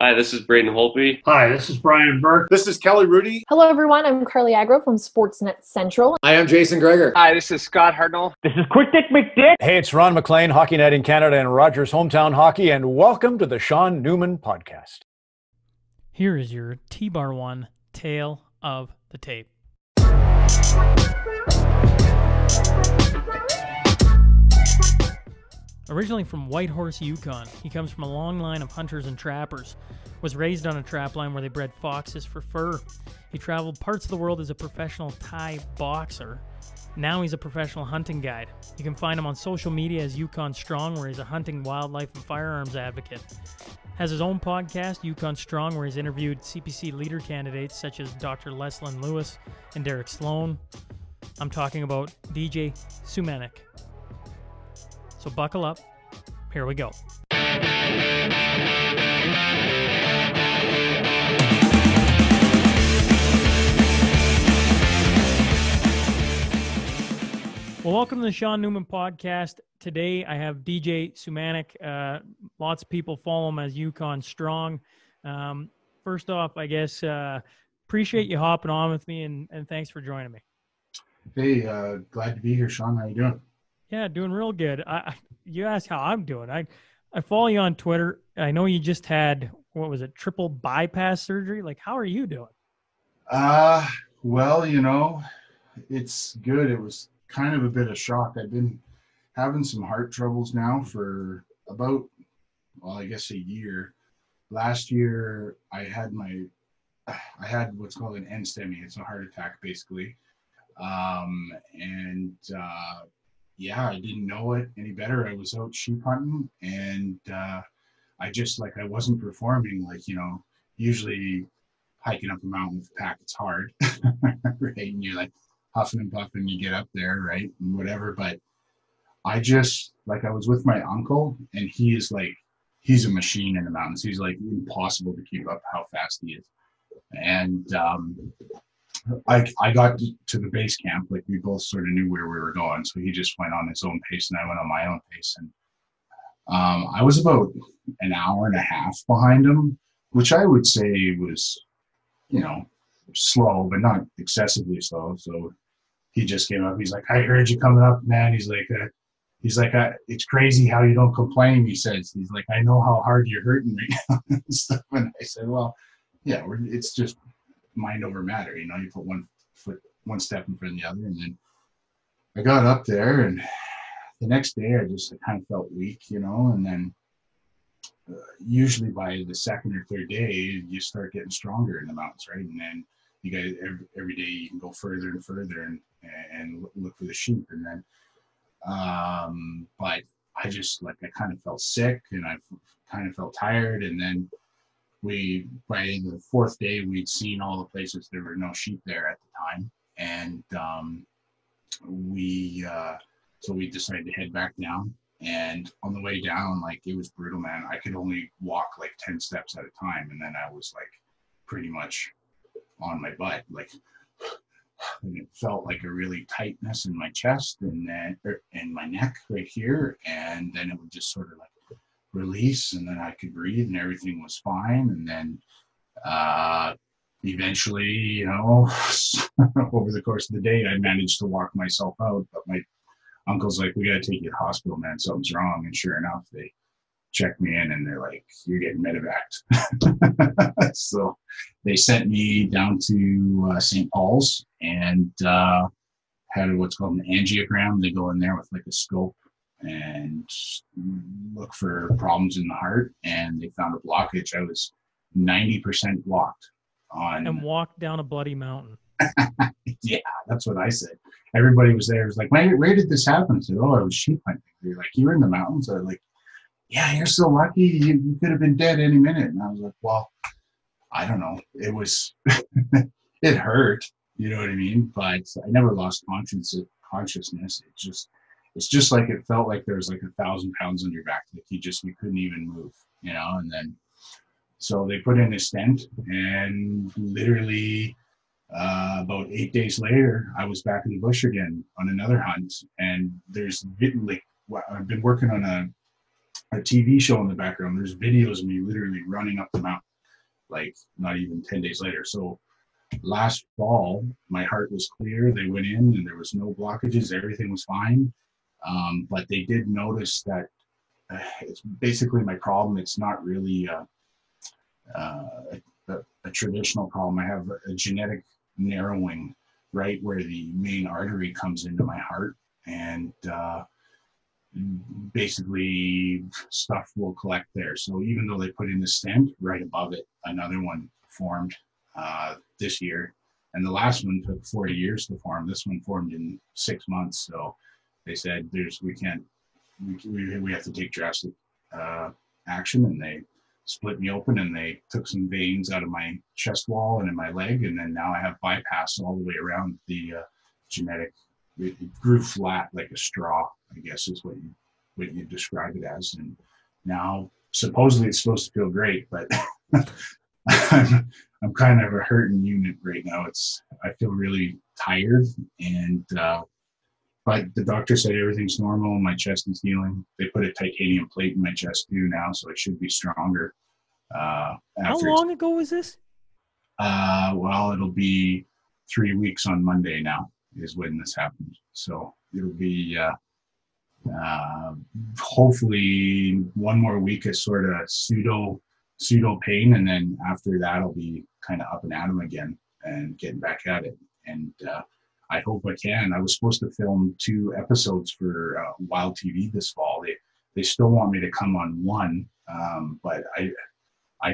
Hi, this is Braden Holtby. Hi, this is Brian Burke. This is Kelly Rudy. Hello, everyone. I'm Carly Agro from Sportsnet Central. I am Jason Greger. Hi, this is Scott Hartnell. This is Quick Dick McDick. Hey, it's Ron McLean, Hockey Night in Canada and Rogers Hometown Hockey, and welcome to the Sean Newman Podcast. Here is your T-Bar 1 Tale of the Tape. Originally from Whitehorse Yukon, he comes from a long line of hunters and trappers. Was raised on a trap line where they bred foxes for fur. He traveled parts of the world as a professional Thai boxer. Now he's a professional hunting guide. You can find him on social media as Yukon Strong, where he's a hunting, wildlife, and firearms advocate. Has his own podcast, Yukon Strong, where he's interviewed CPC leader candidates such as Dr. Leslyn Lewis and Derek Sloan. I'm talking about DJ Sumanic. So buckle up. Here we go. Well, welcome to the Sean Newman Podcast. Today I have DJ Sumanic. Lots of people follow him as Yukon Strong. First off, I guess, appreciate you hopping on with me, and thanks for joining me. Hey, glad to be here, Sean. How you doing? Yeah, doing real good. You asked how I'm doing. I follow you on Twitter. I know you just had, what was it, triple bypass surgery? Like, how are you doing? Well, you know, it's good. It was kind of a bit of shock. I've been having some heart troubles now for about, well, I guess a year. Last year, I had what's called an NSTEMI. It's a heart attack, basically. Yeah, I didn't know it any better. I was out sheep hunting, and I wasn't performing. Like, you know, usually hiking up a mountain with a pack, it's hard, right? And you're like huffing and puffing, you get up there, right, and whatever. But I was with my uncle, and he's a machine in the mountains. He's like impossible to keep up how fast he is. And I got to the base camp, like we both sort of knew where we were going. So he just went on his own pace and I went on my own pace. And I was about an hour and a half behind him, which I would say was, you know, slow, but not excessively slow. So he just came up. He's like, I heard you coming up, man. He's like, it's crazy how you don't complain. He says, he's like, I know how hard you're hurting me and stuff. And I said, well, yeah, it's just mind over matter, you know. You put one step in front of the other. And then I got up there, and the next day I kind of felt weak, you know. And then usually by the second or third day you start getting stronger in the mountains, right? And then you guys every day you can go further and further and look for the sheep. And then but I kind of felt sick, and I kind of felt tired. And then by the fourth day, we'd seen all the places. There were no sheep there at the time. And so we decided to head back down. And on the way down, like, it was brutal, man. I could only walk like 10 steps at a time. And then I was like pretty much on my butt, like, and it felt like a really tightness in my chest and my neck right here. And then it would just sort of like release, and then I could breathe, and everything was fine. And then eventually, you know, over the course of the day, I managed to walk myself out. But my uncle's like, we got to take you to the hospital, man. Something's wrong. And sure enough, they checked me in, and they're like, you're getting medevaced. So they sent me down to St. Paul's and had what's called an angiogram. They go in there with like a scope and look for problems in the heart, and they found a blockage. I was 90% blocked on. And walked down a bloody mountain. Yeah, that's what I said. Everybody was there. It was like, where did this happen? I said, I was sheep hunting. They're like, you were in the mountains? I was like, yeah, you're so lucky. You could have been dead any minute. And I was like, well, I don't know. It was, it hurt, you know what I mean? But I never lost consciousness. It's just like, it felt like there was like 1,000 pounds on your back. Like you couldn't even move, you know? And then, so they put in a stent, and literally about 8 days later, I was back in the bush again on another hunt. And I've been working on a TV show in the background. There's videos of me literally running up the mountain, like not even 10 days later. So last fall, my heart was clear. They went in and there was no blockages. Everything was fine. But they did notice that it's basically my problem. It's not really a traditional problem. I have a genetic narrowing right where the main artery comes into my heart. And basically stuff will collect there. So even though they put in the stent right above it, another one formed this year. And the last one took 40 years to form. This one formed in 6 months. So they said we have to take drastic action. And they split me open and they took some veins out of my chest wall and in my leg. And then now I have bypass all the way around the genetic. It grew flat like a straw, I guess is what you describe it as. And now supposedly it's supposed to feel great, but I'm kind of a hurting unit right now. I feel really tired, and but the doctor said everything's normal. My chest is healing. They put a titanium plate in my chest too now, so it should be stronger. How long ago was this? Well, it'll be 3 weeks on Monday now is when this happened. So it'll be hopefully one more week of sort of pseudo pain, and then after that I'll be kind of up and at 'em again and getting back at it. And I hope I can. I was supposed to film 2 episodes for Wild TV this fall. They still want me to come on one, but I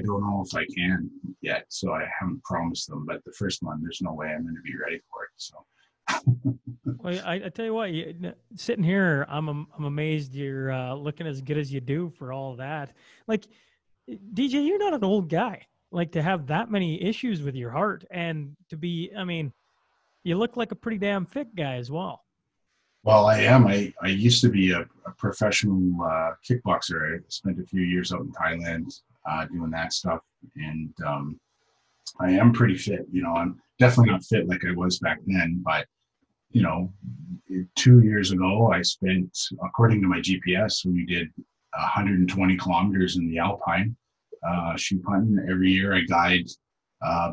don't know if I can yet, so I haven't promised them. But the first one, there's no way I'm going to be ready for it. So. Well, I tell you what, sitting here, I'm amazed you're looking as good as you do for all that. Like, DJ, you're not an old guy. Like, to have that many issues with your heart and to be, I mean, you look like a pretty damn fit guy as well. Well, I am. I used to be a professional kickboxer. I spent a few years out in Thailand doing that stuff, and I am pretty fit. You know, I'm definitely not fit like I was back then, but you know, 2 years ago, I spent, according to my GPS, we did 120 kilometers in the Alpine, sheep hunting. Every year I guide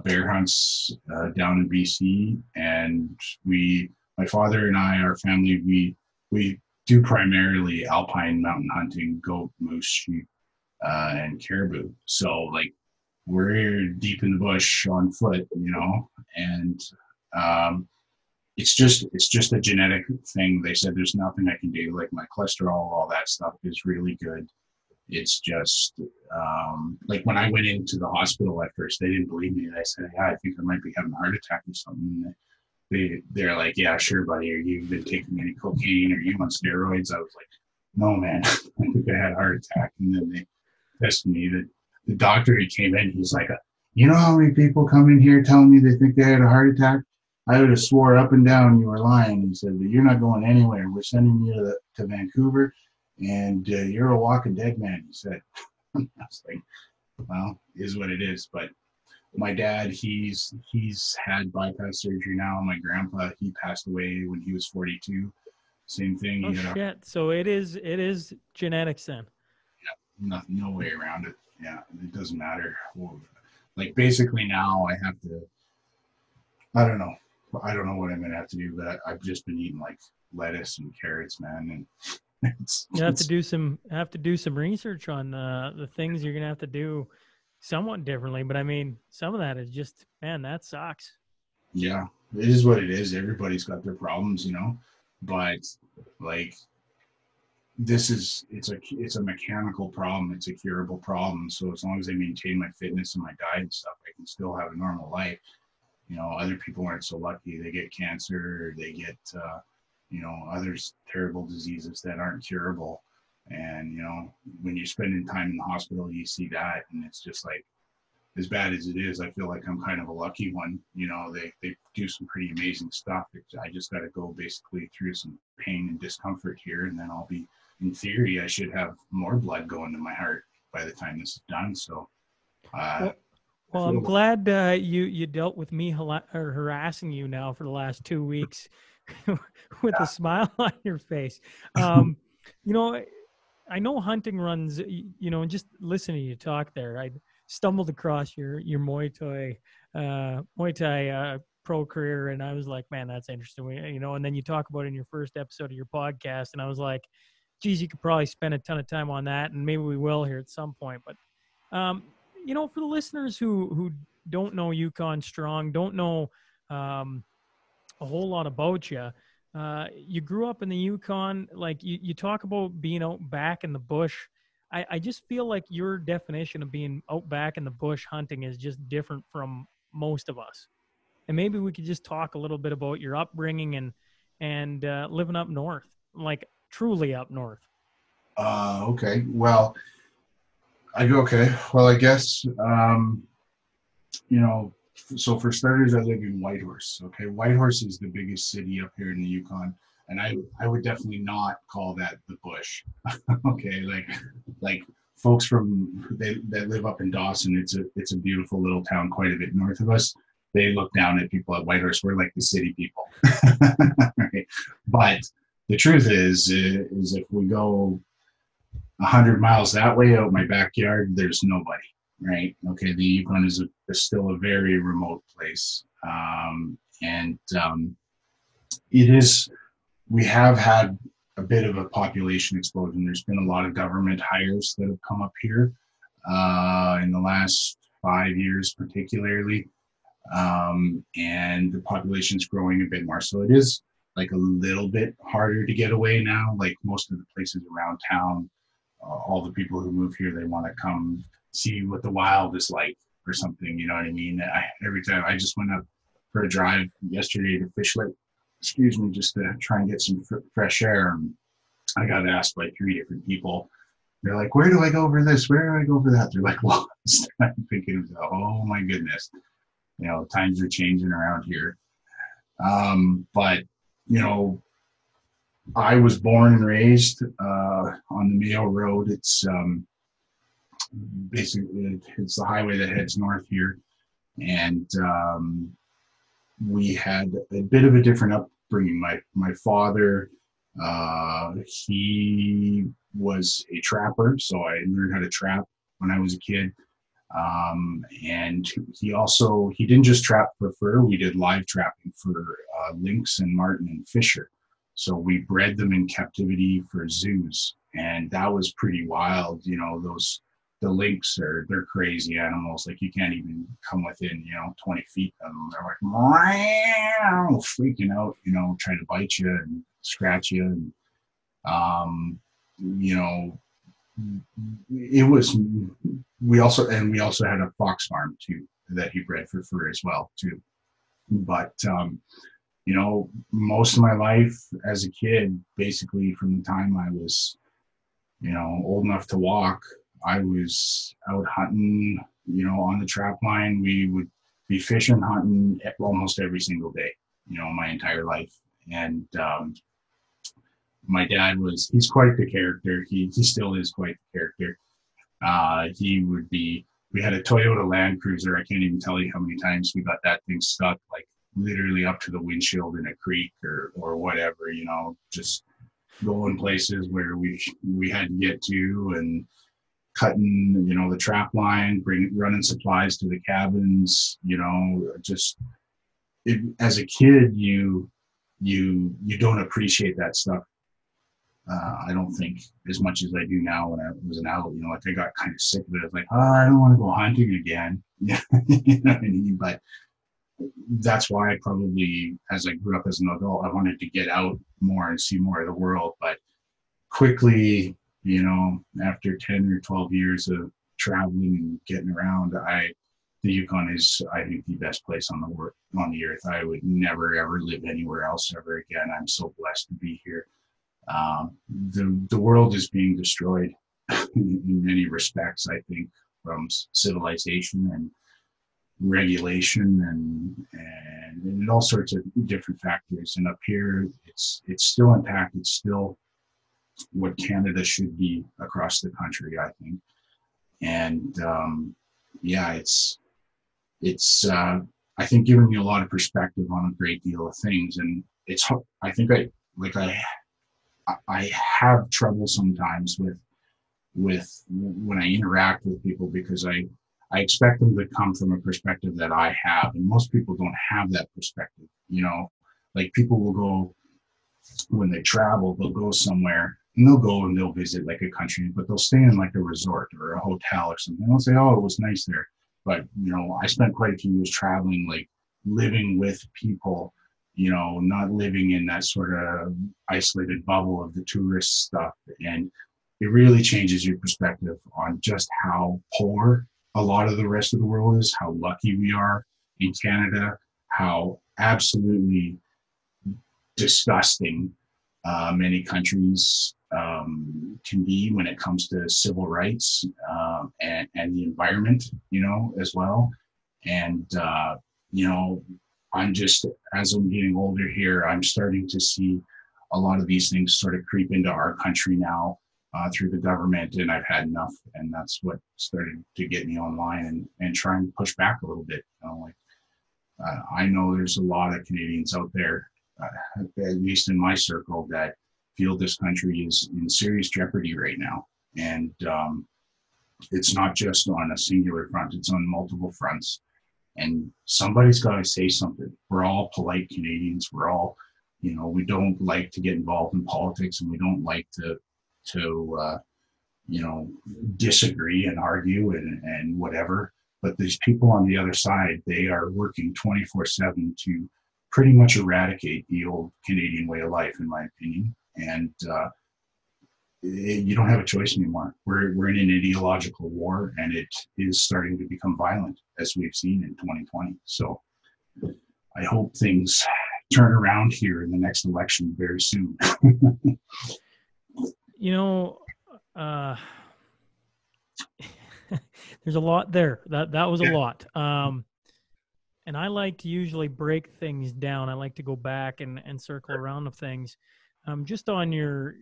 bear hunts down in BC, and my father and I, our family, we do primarily alpine mountain hunting, goat, moose, sheep, and caribou. So like we're deep in the bush on foot, you know, and it's just a genetic thing. They said there's nothing I can do. Like my cholesterol, all that stuff is really good. It's just like when I went into the hospital at first, they didn't believe me. I said, yeah, I think I might be having a heart attack or something. They're like, yeah, sure, buddy. Are you been taking any cocaine? Are you on steroids? I was like, no, man. I think I had a heart attack. And then they tested me. The doctor who came in, he's like, you know how many people come in here telling me they think they had a heart attack? I would have swore up and down you were lying. He said, you're not going anywhere. We're sending you to Vancouver, and you're a walking dead man, he said. I was like, well, is what it is. But my dad, he's had bypass surgery now. My grandpa, he passed away when he was 42. Same thing. Oh, shit. So it is genetics then. Yeah, no way around it. Yeah, it doesn't matter. Like basically now I have to, I don't know what I'm going to have to do, but I've just been eating like lettuce and carrots, man. And you have to do some research on the things you're going to have to do somewhat differently. But I mean, some of that is just, man, that sucks. Yeah, it is what it is. Everybody's got their problems, you know, but like it's a mechanical problem. It's a curable problem. So as long as I maintain my fitness and my diet and stuff, I can still have a normal life. You know, other people aren't so lucky. They get cancer, or they get, you know, other terrible diseases that aren't curable. And, you know, when you're spending time in the hospital, you see that, and it's just like, as bad as it is, I feel like I'm kind of a lucky one. You know, they do some pretty amazing stuff. I just got to go basically through some pain and discomfort here, and then I'll be, in theory, I should have more blood going to my heart by the time this is done. So, well, I'm glad you dealt with me harassing you now for the last 2 weeks with a smile on your face. You know, I know hunting runs, you know, and just listening to you talk there, stumbled across your Muay Thai pro career, and I was like, man, that's interesting. And then you talk about it in your first episode of your podcast, and I was like, geez, you could probably spend a ton of time on that, and maybe we will here at some point. But for the listeners who don't know Yukon Strong, don't know a whole lot about you. You grew up in the Yukon. Like you talk about being out back in the bush. I just feel like your definition of being out back in the bush hunting is just different from most of us. And maybe we could just talk a little bit about your upbringing and living up north, like truly up north. Okay. Well, I guess, so for starters, I live in Whitehorse. Okay. Whitehorse is the biggest city up here in the Yukon. And I would definitely not call that the bush. Okay. Like folks that live up in Dawson, it's a beautiful little town quite a bit north of us. They look down at people at Whitehorse. We're like the city people. Right? But the truth is if we go 100 miles that way out my backyard, there's nobody, right? Okay, the Yukon is still a very remote place. We have had a bit of a population explosion. There's been a lot of government hires that have come up here in the last 5 years particularly. And the population's growing a bit more. So it is like a little bit harder to get away now. Like most of the places around town, all the people who move here, they want to come see what the wild is like or something, you know what I mean? Every time I just went up for a drive yesterday to Fish Lake, just to try and get some fresh air. And I got asked by 3 different people. They're like, where do I go for this? Where do I go for that? They're like, lost. I'm thinking, oh my goodness. Times are changing around here. But I was born and raised on the Mayo Road. It's basically it's the highway that heads north here, and we had a bit of a different upbringing. My father, he was a trapper, so I learned how to trap when I was a kid. And he didn't just trap for fur. We did live trapping for lynx and marten and fisher. So we bred them in captivity for zoos, and that was pretty wild. The lynx they're crazy animals. Like you can't even come within 20 feet of them. They're like meow, freaking out, trying to bite you and scratch you, and it was. We also had a fox farm too that he bred for fur as well too. But most of my life as a kid, basically from the time I was old enough to walk, I was out hunting, on the trap line. We would be fishing, hunting almost every single day, my entire life. And my dad he's quite the character. He still is quite the character. We had a Toyota Land Cruiser. I can't even tell you how many times we got that thing stuck, like literally up to the windshield in a creek or whatever, just going places where we had to get to, and cutting, the trap line, running supplies to the cabins, as a kid, you don't appreciate that stuff. I don't think as much as I do now when I was an adult. Like I got kind of sick of it. I was like, I don't want to go hunting again. You know what I mean? But that's why I probably, as I grew up as an adult, I wanted to get out more and see more of the world. But quickly, after 10 or 12 years of traveling and getting around, the Yukon is, I think, the best place on the earth. I would never ever live anywhere else ever again. I'm so blessed to be here. The world is being destroyed in many respects, I think, from civilization and regulation and all sorts of different factors. And up here, it's still intact. It's still what Canada should be across the country, I think. And it's I think giving me a lot of perspective on a great deal of things. And I think I have trouble sometimes with when I interact with people, because I expect them to come from a perspective that I have, and most people don't have that perspective. You know, like people will go when they travel, they'll go somewhere and they'll go and they'll visit like a country, but they'll stay in like a resort or a hotel or something. They'll say, "Oh, it was nice there," but you know, I spent quite a few years traveling, like living with people. You know, not living in that sort of isolated bubble of the tourist stuff, and it really changes your perspective on just how poor a lot of the rest of the world is, how lucky we are in Canada, how absolutely disgusting many countries can be when it comes to civil rights and the environment, you know, as well. And, you know, I'm just, as I'm getting older here, I'm starting to see a lot of these things sort of creep into our country now through the government, and I've had enough. And that's what started to get me online and try and push back a little bit. You know, like, I know there's a lot of Canadians out there, at least in my circle, that feel this country is in serious jeopardy right now. And it's not just on a singular front, it's on multiple fronts. And somebody's got to say something. We're all polite Canadians. We're all, you know, we don't like to get involved in politics, and we don't like to you know, disagree and argue and whatever. But these people on the other side, they are working 24/7 to pretty much eradicate the old Canadian way of life, in my opinion. And you don't have a choice anymore. We're in an ideological war, and it is starting to become violent, as we've seen in 2020. So I hope things turn around here in the next election very soon. You know, there's a lot there. That was a lot. And I like to usually break things down. I like to go back and circle around of things. Just on your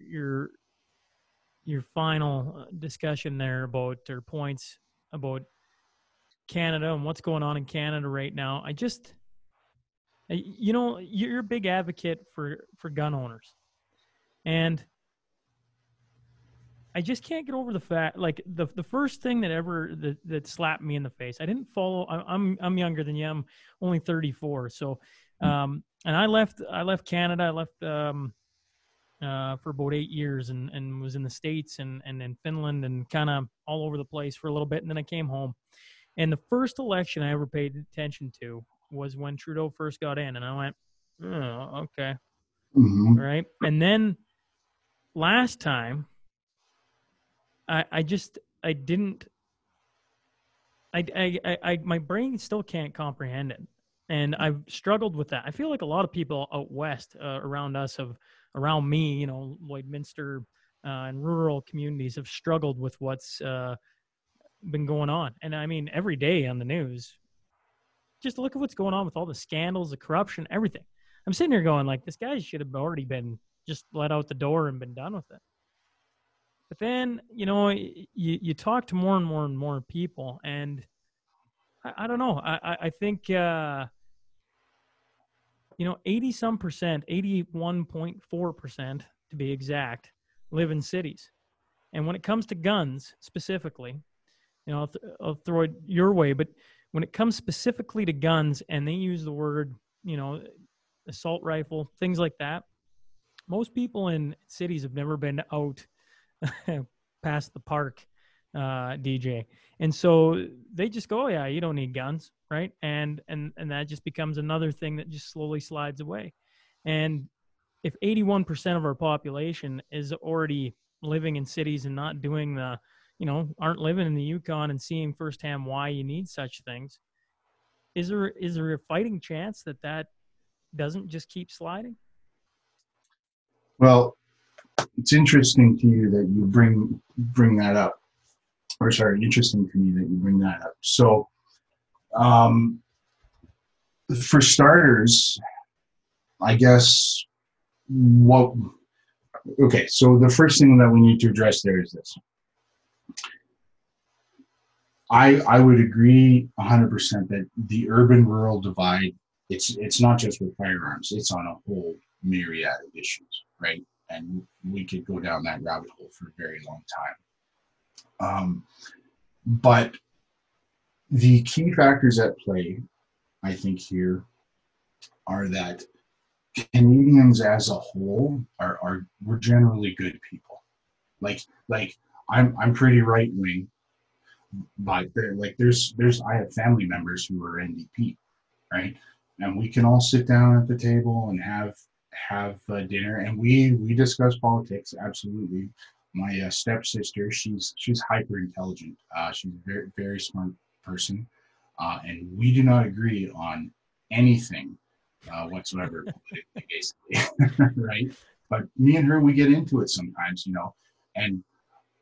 final discussion there about, or points about Canada and what's going on in Canada right now. You know, you're a big advocate for gun owners, and I just can't get over the fact, like the first thing that slapped me in the face. I didn't follow. I'm younger than you. I'm only 34. So, and I left Canada. I left for about 8 years and was in the States and in Finland and kind of all over the place for a little bit. And then I came home. And the first election I ever paid attention to was when Trudeau first got in, and I went, "Oh, okay, Mm-hmm. right." And then last time, I didn't. My brain still can't comprehend it, and I've struggled with that. I feel like a lot of people out west around us around me, you know, Lloydminster and rural communities have struggled with what's been going on. And I mean, every day on the news, just look at what's going on with all the scandals, the corruption, everything. I'm sitting here going, like, this guy should have already been just let out the door and been done with it. But then, you know, you talk to more and more and more people, and I don't know. I think, you know, 80 some percent, 81.4% to be exact, live in cities. And when it comes to guns specifically, you know, I'll throw it your way, but when it comes specifically to guns and they use the word, you know, assault rifle, things like that, most people in cities have never been out past the park, DJ. And so they just go, "Oh, yeah, you don't need guns," right? And that just becomes another thing that just slowly slides away. And if 81% of our population is already living in cities and not doing the, you know, aren't living in the Yukon and seeing firsthand why you need such things, is there a fighting chance that doesn't just keep sliding? Well, it's interesting to you that you bring that up, or sorry, interesting to me that you bring that up. So, for starters, I guess okay, so the first thing that we need to address there is this. I would agree 100% that the urban-rural divide, it's not just with firearms, it's on a whole myriad of issues, right? And we could go down that rabbit hole for a very long time. But The key factors at play, I think, here are that Canadians as a whole we're generally good people. Like I'm pretty right wing, but there's I have family members who are NDP, right? And we can all sit down at the table and have dinner, and we discuss politics. Absolutely. My stepsister, she's hyper intelligent. She's a very very smart person, and we do not agree on anything whatsoever politically, basically, right? But me and her, we get into it sometimes, and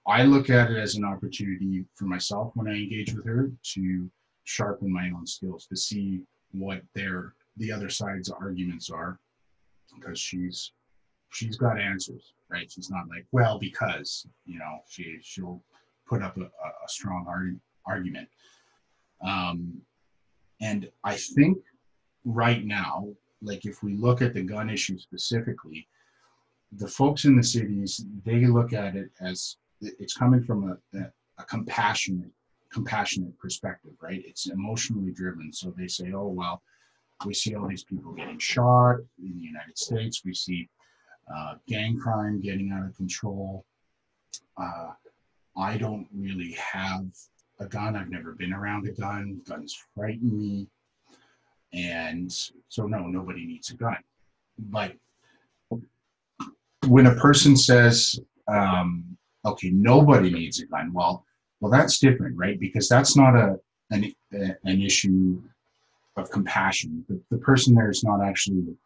I look at it as an opportunity for myself when I engage with her to sharpen my own skills, to see what the other side's arguments are, because she's got answers, right? She's not like, well, because she'll put up a strong argument. And I think right now, like if we look at the gun issue specifically, the folks in the cities, they look at it as it's coming from a compassionate perspective, right? It's emotionally driven. So they say, oh, well, we see all these people getting shot in the United States. We see gang crime getting out of control. I don't really have a gun. I've never been around a gun. Guns frighten me. And so, no, nobody needs a gun. But when a person says, okay, nobody needs a gun, well, that's different, right? Because that's not an issue of compassion. The person there is not actually,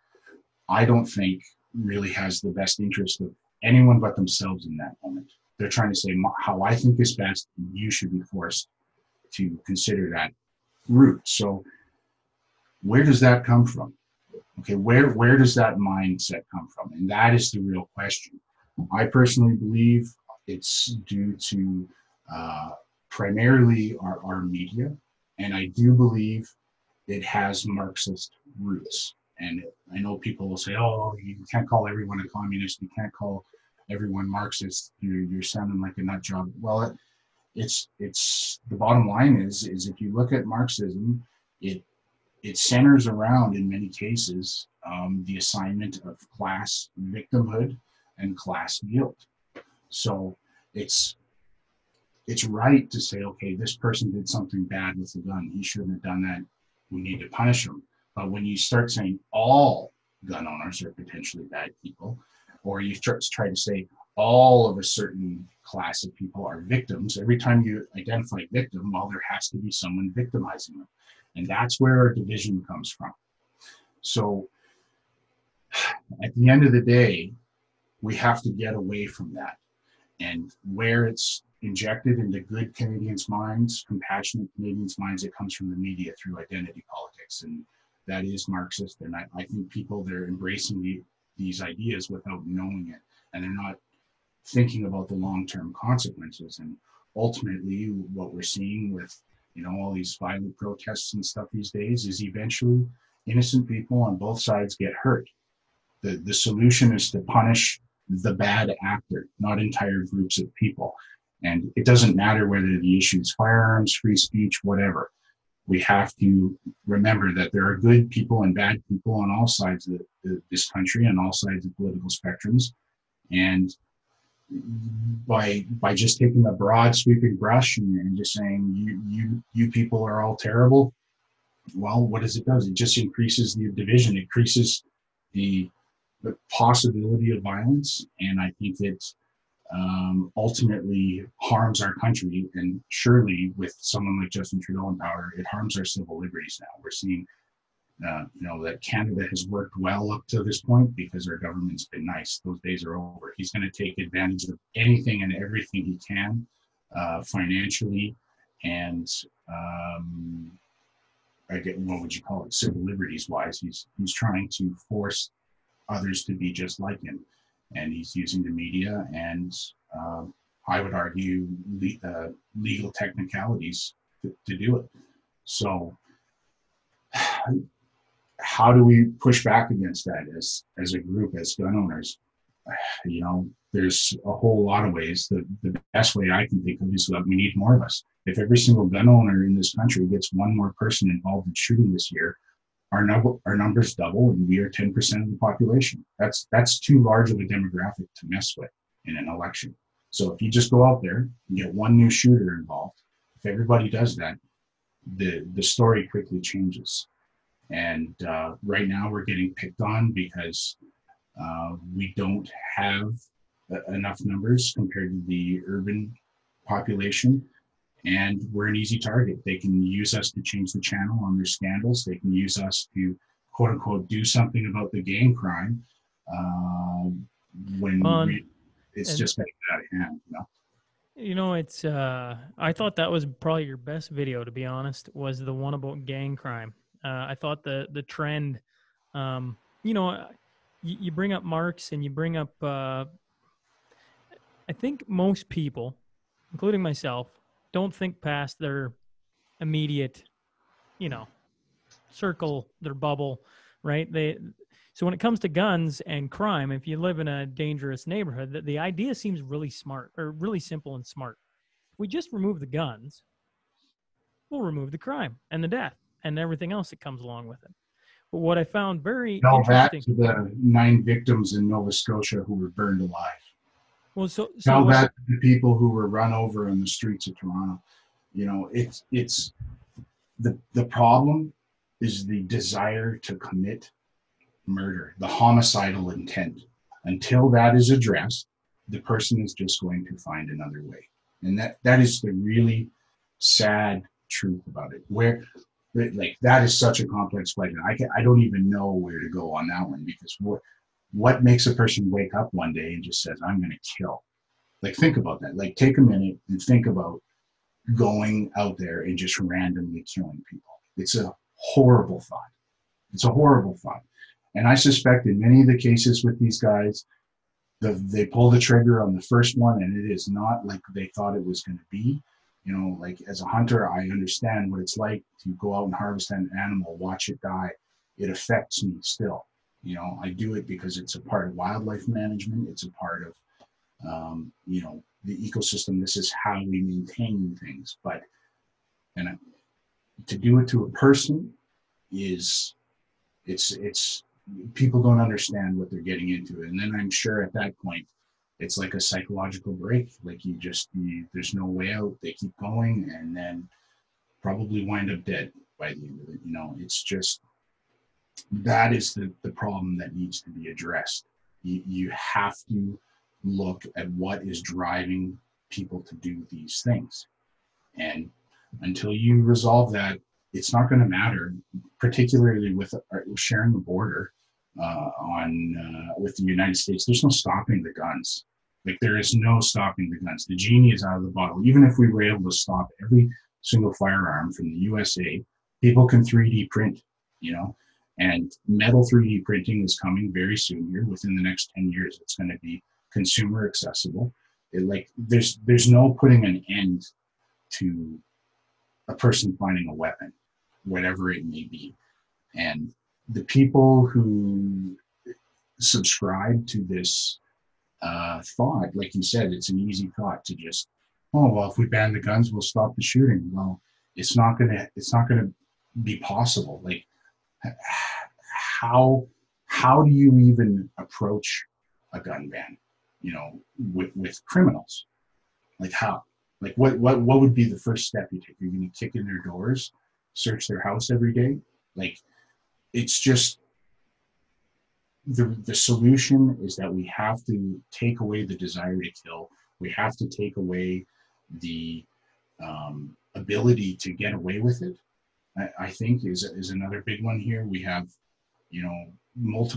I don't think, really has the best interest of anyone but themselves in that moment. They're trying to say how I think is best. You should be forced to consider that route. So where does that come from? Okay, where does that mindset come from? And that is the real question. I personally believe it's due to primarily our media, and I do believe it has Marxist roots. And I know people will say, oh, you can't call everyone a communist, you can't call everyone Marxist, you're sounding like a nut job. Well, it's the bottom line is if you look at Marxism, it centers around, in many cases, the assignment of class victimhood and class guilt. So it's right to say, okay, this person did something bad with a gun. He shouldn't have done that. We need to punish him. But when you start saying all gun owners are potentially bad people, or you try to say all of a certain class of people are victims, every time you identify victim, well, there has to be someone victimizing them. And that's where our division comes from. So at the end of the day, we have to get away from that. And where it's injected into good Canadians' minds, compassionate Canadians' minds, it comes from the media through identity politics. And that is Marxist. And I think people, they're embracing these ideas without knowing it. And they're not thinking about the long-term consequences. And ultimately, what we're seeing with all these violent protests and stuff these days is eventually innocent people on both sides get hurt. The solution is to punish the bad actor, not entire groups of people. And it doesn't matter whether the issue is firearms, free speech, whatever. We have to remember that there are good people and bad people on all sides of this country and all sides of political spectrums. And by just taking a broad sweeping brush and just saying you people are all terrible, well, what does it do? It just increases the division. It increases the possibility of violence, and I think it ultimately harms our country. And surely, with someone like Justin Trudeau in power, it harms our civil liberties. Now we're seeing, that Canada has worked well up to this point because our government's been nice. Those days are over. He's going to take advantage of anything and everything he can, financially, and what would you call it, civil liberties wise. He's trying to force others to be just like him, and he's using the media and I would argue legal technicalities to do it. So how do we push back against that as a group, as gun owners? there's a whole lot of ways. The best way I can think of is that we need more of us. If every single gun owner in this country gets one more person involved in shooting this year, our numbers double, and we are 10% of the population. That's too large of a demographic to mess with in an election. So if you just go out there and get one new shooter involved, if everybody does that, the story quickly changes. And right now we're getting picked on because we don't have enough numbers compared to the urban population. And we're an easy target. They can use us to change the channel on their scandals. They can use us to, quote unquote, do something about the gang crime when it's just getting out of hand, you know? You know, it's I thought that was probably your best video, to be honest, was the one about gang crime. I thought the trend, you know, you bring up Marx and you bring up, I think most people, including myself, don't think past their immediate, you know, circle, their bubble, right? So when it comes to guns and crime, if you live in a dangerous neighborhood, the idea seems really smart, or really simple and smart. If we just remove the guns, we'll remove the crime and the death and everything else that comes along with it. But what I found very Tell interesting. that to the 9 victims in Nova Scotia who were burned alive. Well, so Tell that to the people who were run over in the streets of Toronto. You know, it's the problem is the desire to commit murder, the homicidal intent. Until that is addressed, the person is just going to find another way. And that is the really sad truth about it. Where, like, that is such a complex question. I don't even know where to go on that one, because what makes a person wake up one day and just says, I'm going to kill? Like, think about that. Like, take a minute and think about going out there and just randomly killing people. It's a horrible thought. It's a horrible thought. And I suspect in many of the cases with these guys, they pull the trigger on the first one and it is not like they thought it was going to be. You know, like, as a hunter, I understand what it's like to go out and harvest an animal, watch it die. It affects me still. You know, I do it because it's a part of wildlife management. It's a part of, you know, the ecosystem. This is how we maintain things. But, and to do it to a person is, it's people don't understand what they're getting into. And then I'm sure at that point, it's like a psychological break. Like, there's no way out. They keep going and then probably wind up dead by the end of it. You know, it's just, that is the problem that needs to be addressed. You have to look at what is driving people to do these things. And until you resolve that, it's not going to matter, particularly with sharing the border with the United States. There's no stopping the guns. Like, there is no stopping the guns. The genie is out of the bottle. Even if we were able to stop every single firearm from the USA, people can 3D print, you know, and metal 3D printing is coming very soon here. Within the next 10 years, it's going to be consumer accessible. There's no putting an end to a person finding a weapon, whatever it may be. And the people who subscribe to this thought, like you said, it's an easy thought to just, oh, well, if we ban the guns, we'll stop the shooting. Well, it's not gonna be possible. Like, how do you even approach a gun ban, you know, with criminals? Like, how? Like, what would be the first step you take? You're going to kick in their doors, search their house every day? Like, it's just, the solution is that we have to take away the desire to kill. We have to take away the ability to get away with it. I think is another big one here. We have, you know,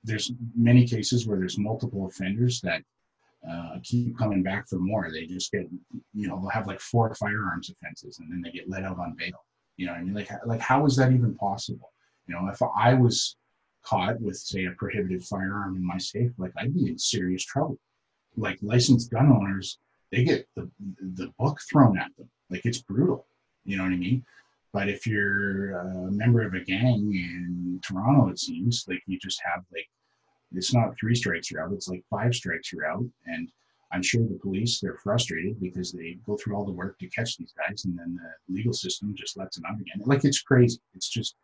there's many cases where there's multiple offenders that keep coming back for more. They just get, you know, they'll have like 4 firearms offenses and then they get let out on bail. You know what I mean? Like how is that even possible? You know, if I was caught with, say, a prohibited firearm in my safe, like, I'd be in serious trouble. Like, licensed gun owners, they get the book thrown at them. Like, it's brutal. You know what I mean? But if you're a member of a gang in Toronto, it seems like you just have, like, It's not 3 strikes you're out. It's like 5 strikes you're out. And I'm sure the police, they're frustrated because they go through all the work to catch these guys, and then the legal system just lets them out again. Like, it's crazy. It's just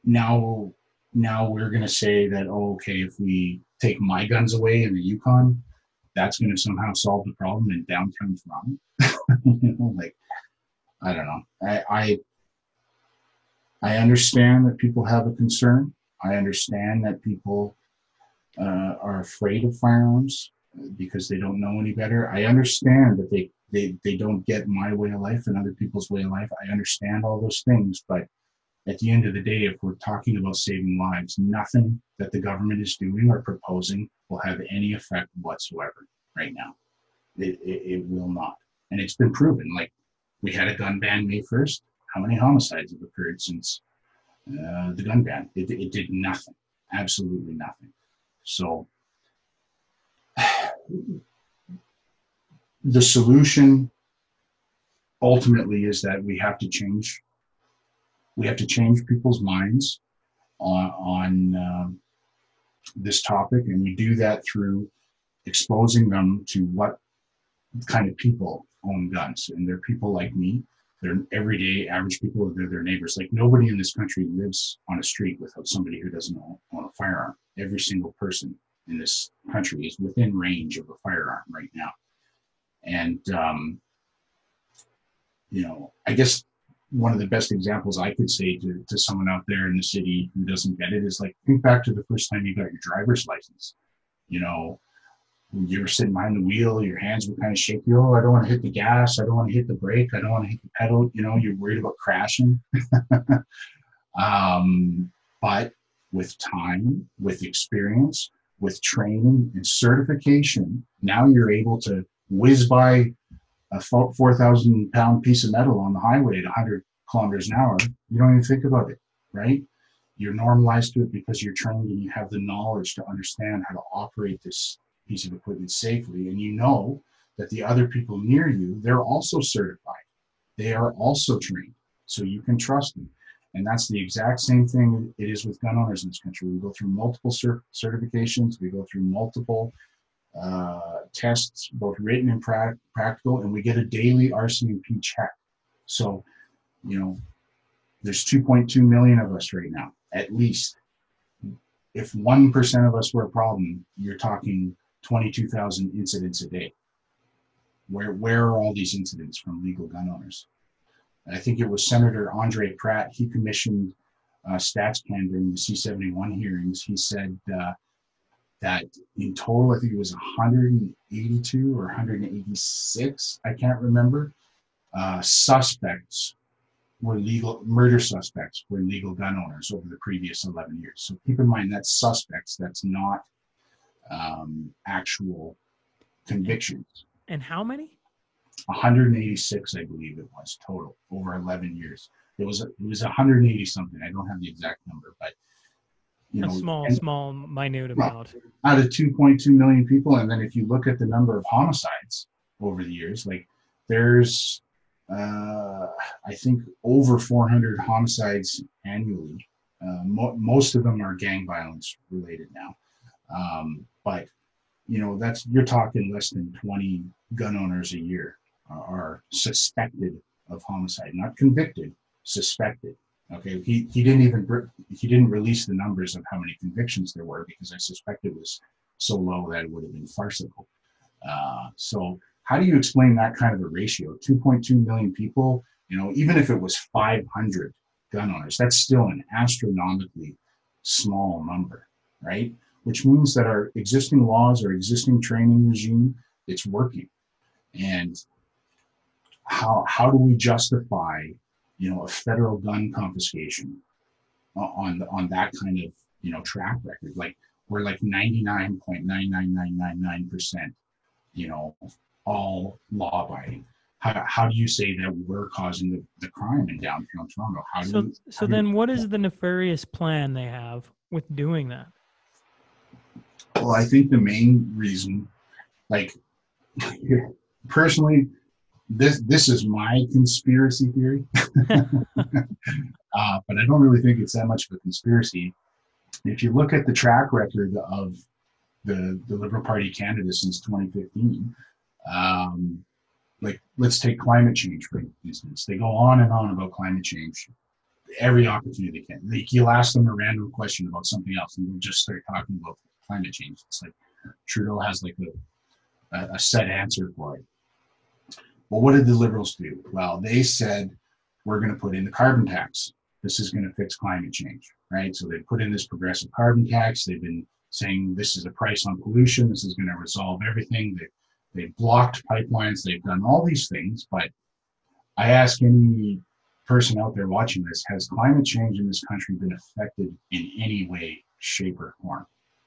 now we're going to say that, oh, okay, if we take my guns away in the Yukon, that's going to somehow solve the problem in downtown Toronto. Like, I don't know. I understand that people have a concern. I understand that people are afraid of firearms because they don't know any better. I understand that they don't get my way of life and other people's way of life. I understand all those things, but at the end of the day, if we're talking about saving lives, nothing that the government is doing or proposing will have any effect whatsoever right now. It will not. And it's been proven. Like, we had a gun ban May 1st. How many homicides have occurred since the gun ban? It did nothing. Absolutely nothing. So the solution ultimately is that we have to change people's minds on this topic, and we do that through exposing them to what kind of people own guns. And they're people like me. They're everyday average people. They're their neighbors. Like, nobody in this country lives on a street without somebody who doesn't own a firearm. Every single person in this country is within range of a firearm right now. And I guess one of the best examples I could say to someone out there in the city who doesn't get it is, like, think back to the first time you got your driver's license. You were sitting behind the wheel, your hands were kind of shaky. Oh, I don't want to hit the gas. I don't want to hit the brake. I don't want to hit the pedal. You're worried about crashing. But with time, with experience, with training and certification, now you're able to whiz by a 4,000-pound piece of metal on the highway at 100 kilometers an hour. You don't even think about it, right? You're normalized to it because you're trained and you have the knowledge to understand how to operate this piece of equipment safely. And you know that the other people near you, they're also certified. They are also trained. So you can trust them. And that's the exact same thing it is with gun owners in this country. We go through multiple certifications. We go through multiple tests, both written and practical, and we get a daily RCMP check. So, there's 2.2 million of us right now, at least. If 1% of us were a problem, you're talking 22,000 incidents a day. Where are all these incidents from legal gun owners? I think it was Senator Andre Pratt. He commissioned StatsCan during the C-71 hearings. He said that in total, I think it was 182 or 186, I can't remember, murder suspects were legal gun owners over the previous 11 years. So keep in mind, that's suspects, that's not actual convictions. And how many? 186, I believe it was, total over 11 years. It was 180 something. I don't have the exact number, but a small, minute amount. Out of 2.2 million people, and then if you look at the number of homicides over the years, like, there's I think over 400 homicides annually. Most of them are gang violence related now, but you're talking less than 20 gun owners a year are suspected of homicide, not convicted, suspected. Okay, he didn't release the numbers of how many convictions there were, because I suspect it was so low that it would have been farcical. So how do you explain that kind of a ratio? 2.2 million people, even if it was 500 gun owners, that's still an astronomically small number, right? Which means that our existing laws, our existing training regime, it's working. And how do we justify, a federal gun confiscation on that kind of, track record? Like, we're like 99.99999%, all law abiding. How do you say that we're causing the crime in downtown Toronto? Then what is the nefarious plan they have with doing that? Well, I think the main reason, like, personally, this is my conspiracy theory, but I don't really think it's that much of a conspiracy. If you look at the track record of the Liberal Party Canada since 2015, um, like let's take climate change for instance. They go on and on about climate change every opportunity they can. Like you'll ask them a random question about something else, and they'll just start talking about climate change. It's like Trudeau has like a set answer for it. Well, what did the Liberals do? Well, they said we're going to put in the carbon tax. This is going to fix climate change, right? So they put in this progressive carbon tax. They've been saying this is a price on pollution. This is going to resolve everything. They've blocked pipelines. They've done all these things. But I ask any person out there watching this, has climate change in this country been affected in any way, shape, or form?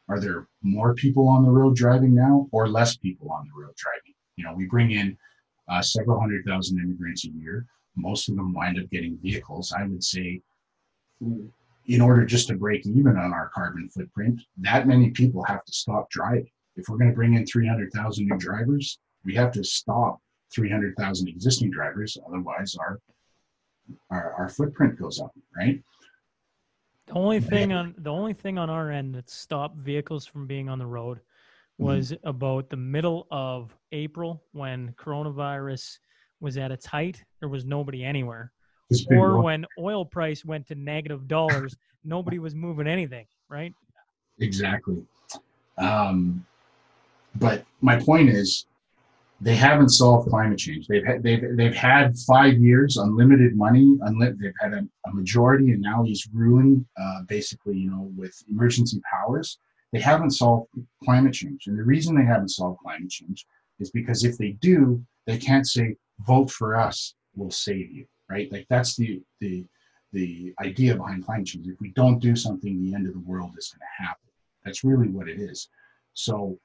Are there more people on the road driving now or less people on the road driving? You know, we bring in several 100,000 immigrants a year. Most of them wind up getting vehicles. I would say in order just to break even on our carbon footprint, that many people have to stop driving. If we're going to bring in 300,000 new drivers, we have to stop 300,000 existing drivers. Otherwise, our footprint goes up, right? The only thing on our end that stopped vehicles from being on the road was about the middle of April when coronavirus was at its height. There was nobody anywhere. Or when oil price went to $-, nobody was moving anything, right? Exactly. But my point is, they haven't solved climate change. They've had 5 years, unlimited money, they've had a majority, and now he's ruling basically, you know, with emergency powers. They haven't solved climate change, and the reason they haven't solved climate change is because if they do, they can't say vote for us, we'll save you, right? Like that's the idea behind climate change. If we don't do something, the end of the world is going to happen. That's really what it is. So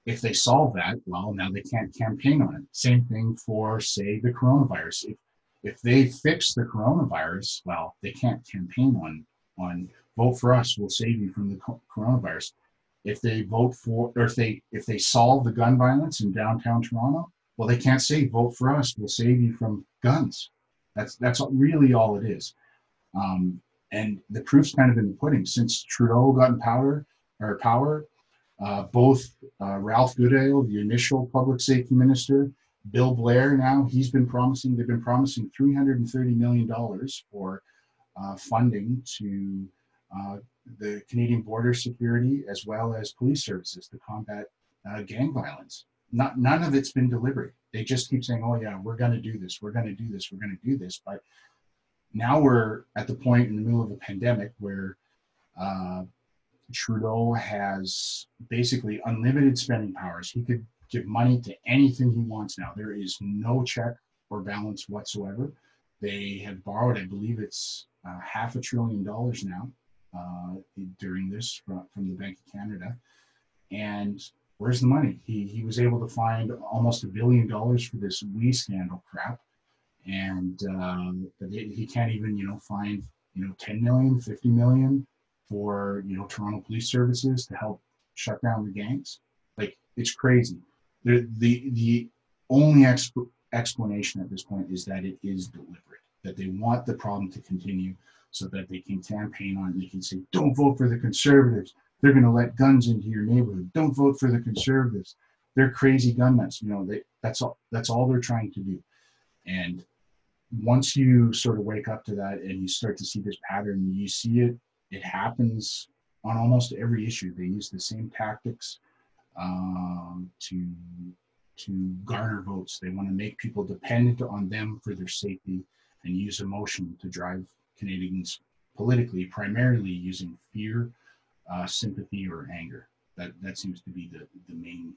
if they solve that, well, now they can't campaign on it. Same thing for, say, the coronavirus. If they fix the coronavirus, well, they can't campaign on vote for us, we'll save you from the coronavirus. If they vote for, or if they solve the gun violence in downtown Toronto, well, they can't say vote for us, we'll save you from guns. That's really all it is. And the proof's kind of in the pudding. Since Trudeau got in power, both Ralph Goodale, the initial public safety minister, Bill Blair now, they've been promising $330 million for funding to the Canadian border security as well as police services to combat gang violence. None of it's been delivered. They just keep saying, oh yeah, we're going to do this, we're going to do this, we're going to do this. But now we're at the point in the middle of a pandemic where Trudeau has basically unlimited spending powers. He could give money to anything he wants now. There is no check or balance whatsoever. They have borrowed, I believe it's $500 billion now during this from the Bank of Canada. And where's the money? He was able to find almost $1 billion for this WE scandal crap. And he can't even, find, 10 million, 50 million for, Toronto police services to help shut down the gangs. Like, it's crazy. The only explanation at this point is that it is deliberate, that they want the problem to continue so that they can campaign on it. They can say, don't vote for the Conservatives. They're going to let guns into your neighborhood. Don't vote for the Conservatives. They're crazy gun nuts. That's all they're trying to do. And once you sort of wake up to that and you start to see this pattern, you see it happens on almost every issue. They use the same tactics to garner votes. They want to make people dependent on them for their safety and use emotion to drive Canadians politically, primarily using fear, sympathy, or anger. That seems to be the main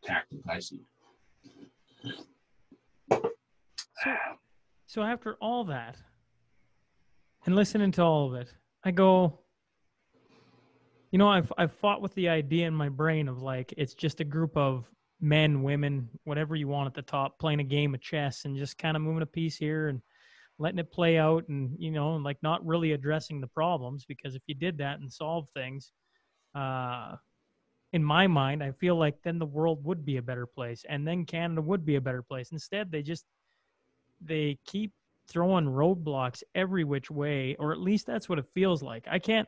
tactic I see. So after all that, and listening to all of it, I go, I've fought with the idea in my brain of like, it's just a group of men, women, whatever you want at the top, playing a game of chess and just kind of moving a piece here and letting it play out and, like not really addressing the problems, because if you did that and solved things, in my mind, I feel like then the world would be a better place and then Canada would be a better place. Instead, they keep throwing roadblocks every which way, or at least that's what it feels like. I can't,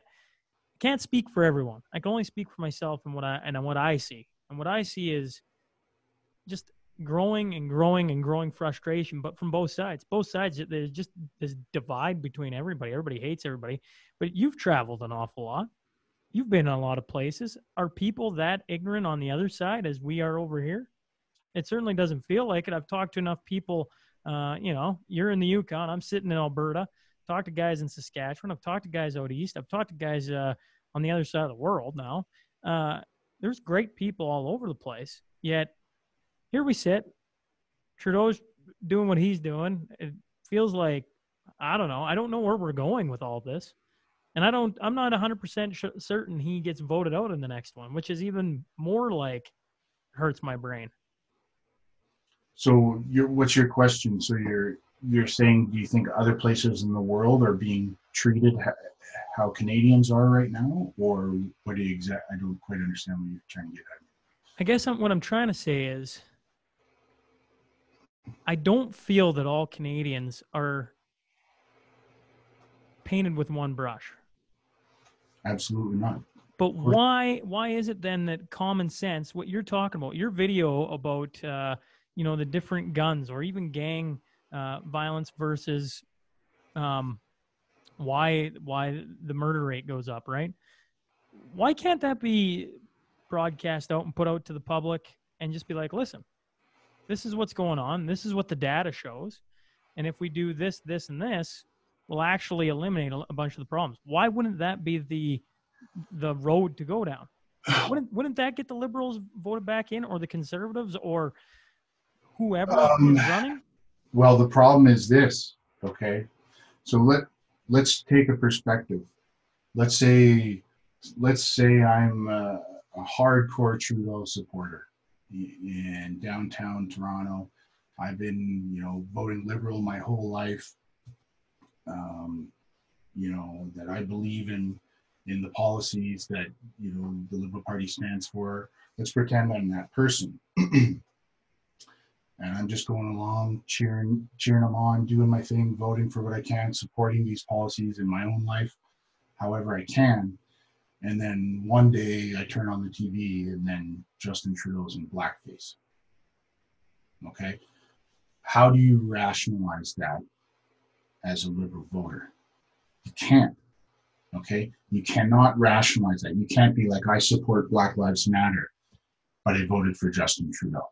can't speak for everyone. I can only speak for myself and what I see. And what I see is just growing and growing and growing frustration, but from both sides. Both sides, there's just this divide between everybody. Everybody hates everybody. But you've traveled an awful lot. You've been in a lot of places. Are people that ignorant on the other side as we are over here? It certainly doesn't feel like it. I've talked to enough people. You're in the Yukon. I'm sitting in Alberta. Talked to guys in Saskatchewan. I've talked to guys out east. I've talked to guys on the other side of the world now. There's great people all over the place. Yet here we sit. Trudeau's doing what he's doing. It feels like, I don't know. I don't know where we're going with all this. And I'm not 100% certain he gets voted out in the next one, which is even more like hurts my brain. So what's your question? So you're saying, do you think other places in the world are being treated how Canadians are right now? Or what do you I don't quite understand what you're trying to get at. I guess what I'm trying to say is I don't feel that all Canadians are painted with one brush. Absolutely not. But why is it then that common sense, what you're talking about, your video about, the different guns or even gang violence versus why the murder rate goes up, right? Why can't that be broadcast out and put out to the public and just be like, listen, this is what's going on. This is what the data shows. And if we do this, this, and this, we'll actually eliminate a bunch of the problems. Why wouldn't that be the road to go down? Wouldn't that get the Liberals voted back in, or the Conservatives, or whoever is running? Well, the problem is this, okay? So let's take a perspective. Let's say I'm a hardcore Trudeau supporter in downtown Toronto. I've been, voting Liberal my whole life. That I believe in the policies that, the Liberal Party stands for. Let's pretend I'm that person. And I'm just going along, cheering them on, doing my thing, voting for what I can, supporting these policies in my own life, however I can. And then one day I turn on the TV and then Justin Trudeau's in blackface. Okay? How do you rationalize that as a Liberal voter? You can't. Okay? You cannot rationalize that. You can't be like, I support Black Lives Matter, but I voted for Justin Trudeau.